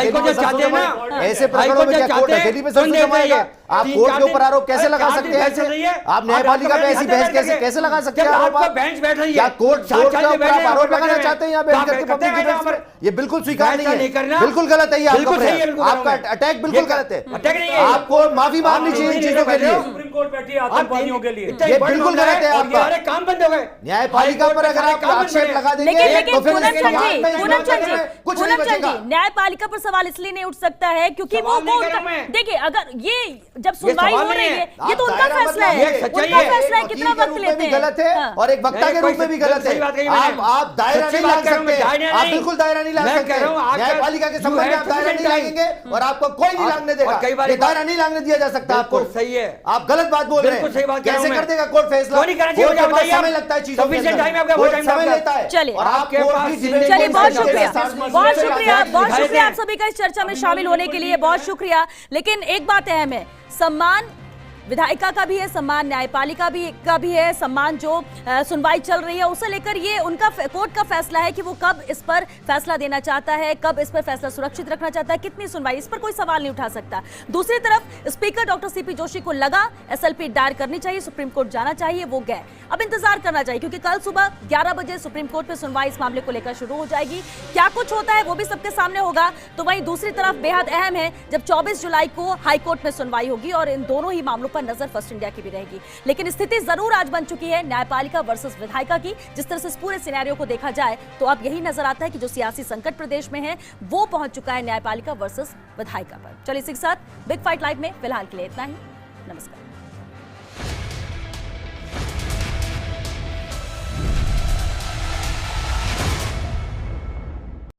Speaker 3: ऐसे प्रकरणों में, क्या कोर्ट अकेली पे सब जमाएगा? आप कोर्ट के ऊपर आरोप कैसे लगा सकते हैं? ऐसे आप न्यायपालिका पे ऐसी बहस कैसे लगा सकते हैं?
Speaker 4: आपका बेंच बैठ रही है,
Speaker 3: क्या कोर्ट के ऊपर आप आरोप लगाना चाहते हैं यहाँ बैठ करके पब्लिक डिफेंस पर? ये बिल्कुल स्वीकार नहीं है, बिल्कुल गलत है। ये आपका अटैक बिल्कुल गलत है। आपको माफी मांगनी चाहिए इन चीजों के लिए।
Speaker 8: कोर्ट बैठी है आतंकवादियों के लिए।
Speaker 3: ये बिल्कुल गलत है आपका।
Speaker 4: हमारे काम बंद हो गए।
Speaker 3: न्यायपालिका पर अगर आप आक्षेप लगा देंगे
Speaker 1: लेकिन
Speaker 3: तो फिर
Speaker 1: पूनम
Speaker 3: इसके
Speaker 1: चंद
Speaker 3: बाद
Speaker 1: जी,
Speaker 3: में इस
Speaker 1: पूनम
Speaker 3: मामले
Speaker 1: चंद
Speaker 3: में
Speaker 1: जी,
Speaker 3: कुछ नहीं
Speaker 1: पूनम चंद
Speaker 3: बचेगा।
Speaker 1: जी, न्यायपालिका पर सवाल इसलिए नहीं उठ सकता है क्योंकि वो
Speaker 4: सवाल नहीं
Speaker 1: उनका
Speaker 4: कर रहा मैं।
Speaker 1: देखिए, अगर ये जब सुनवाई
Speaker 4: सवाल
Speaker 1: हो
Speaker 4: नहीं
Speaker 1: रही
Speaker 4: है।
Speaker 1: है ये तो
Speaker 3: आप
Speaker 1: उनका
Speaker 3: दायरा
Speaker 1: फैसला
Speaker 3: बदला,
Speaker 1: है,
Speaker 3: ये
Speaker 4: सच्चाई
Speaker 1: उनका
Speaker 4: है।
Speaker 1: फैसला है,
Speaker 3: वकील
Speaker 1: कितना
Speaker 3: के
Speaker 1: वक्त
Speaker 3: रूप में
Speaker 1: लेते
Speaker 3: भी
Speaker 1: हैं।
Speaker 3: गलत है
Speaker 1: हाँ।
Speaker 3: और एक वक्ता के रूप में भी गलत है।
Speaker 4: सही बात कही मैंने।
Speaker 3: आप दायरा
Speaker 4: सच्ची
Speaker 3: नहीं
Speaker 4: बात
Speaker 3: ला
Speaker 4: कर रहा हूं मैं,
Speaker 3: सकते,
Speaker 4: दायरा
Speaker 3: आप
Speaker 4: नहीं।
Speaker 3: बिल्कुल दायरा नहीं ला
Speaker 4: मैं
Speaker 3: सकते।
Speaker 4: कह रहा हूं, आज
Speaker 3: न्यायपालिका के संबंध में आप दायरा नहीं लाएंगे और आपको कोई नहीं लांगने देगा।
Speaker 4: और कई बार
Speaker 3: ये दायरा नहीं लांगने दिया जा सकता आपको।
Speaker 4: बिल्कुल सही है।
Speaker 3: आप गलत बात बोल रहे
Speaker 4: बिल्कुल सही
Speaker 3: हैं।
Speaker 4: बात कह रहा
Speaker 3: कैसे
Speaker 4: हूं
Speaker 3: कर
Speaker 4: मैं।
Speaker 3: देगा कोर्ट फैसला?
Speaker 4: क्यों नहीं करना चाहिए?
Speaker 3: कोर्ट के पास
Speaker 4: बताइए आप।
Speaker 3: समय लगता है चीजों के
Speaker 4: Sufficient
Speaker 3: अंदर।
Speaker 4: time है आपका, वो
Speaker 3: कोर्ट
Speaker 4: time
Speaker 3: समय
Speaker 4: आपका।
Speaker 3: लेता है।
Speaker 1: चलिए।
Speaker 3: और आप
Speaker 4: आपके
Speaker 3: कोर्ट
Speaker 4: पास
Speaker 3: की
Speaker 4: जिंदगी
Speaker 3: जिम्मेदारी
Speaker 1: चलिए, बहुत
Speaker 3: को
Speaker 1: शुक्रिया,
Speaker 3: साथ में
Speaker 1: बहुत
Speaker 3: लेकर
Speaker 1: शुक्रिया,
Speaker 3: आजाद
Speaker 1: बहुत
Speaker 3: निभाए
Speaker 1: शुक्रिया
Speaker 3: थे।
Speaker 1: आप सभी का इस चर्चा में शामिल होने के लिए, बहुत शुक्रिया। लेकिन एक बात अहम है, सम्मान विधायिका का भी है, सम्मान न्यायपालिका का भी है, सम्मान जो सुनवाई चल रही है उसे लेकर ये उनका कोर्ट का फैसला है कि वो कब इस पर फैसला देना चाहता है, कब इस पर फैसला सुरक्षित रखना चाहता है, कितनी सुनवाई, इस पर कोई सवाल नहीं उठा सकता। दूसरी तरफ स्पीकर डॉक्टर सीपी जोशी को लगा एसएलपी दायर करनी चाहिए, सुप्रीम कोर्ट जाना चाहिए, वो गए। अब इंतजार करना चाहिए क्योंकि कल सुबह 11 बजे सुप्रीम कोर्ट में सुनवाई इस मामले को लेकर शुरू हो जाएगी। क्या कुछ होता है वो भी सबके सामने होगा। तो वहीं दूसरी तरफ बेहद अहम है जब 24 जुलाई को हाईकोर्ट में सुनवाई होगी और इन दोनों ही मामलों पर नजर फर्स्ट इंडिया की भी रहेगी। लेकिन स्थिति जरूर आज बन चुकी है न्यायपालिका वर्सेस विधायिका की। जिस तरह से इस पूरे सिनेरियो को देखा जाए तो अब यही नजर आता है कि जो सियासी संकट प्रदेश में है वो पहुंच चुका है न्यायपालिका वर्सेस विधायिका पर। चलिए इसी के साथ बिग फाइट लाइव में फिलहाल के लिए इतना ही। नमस्कार।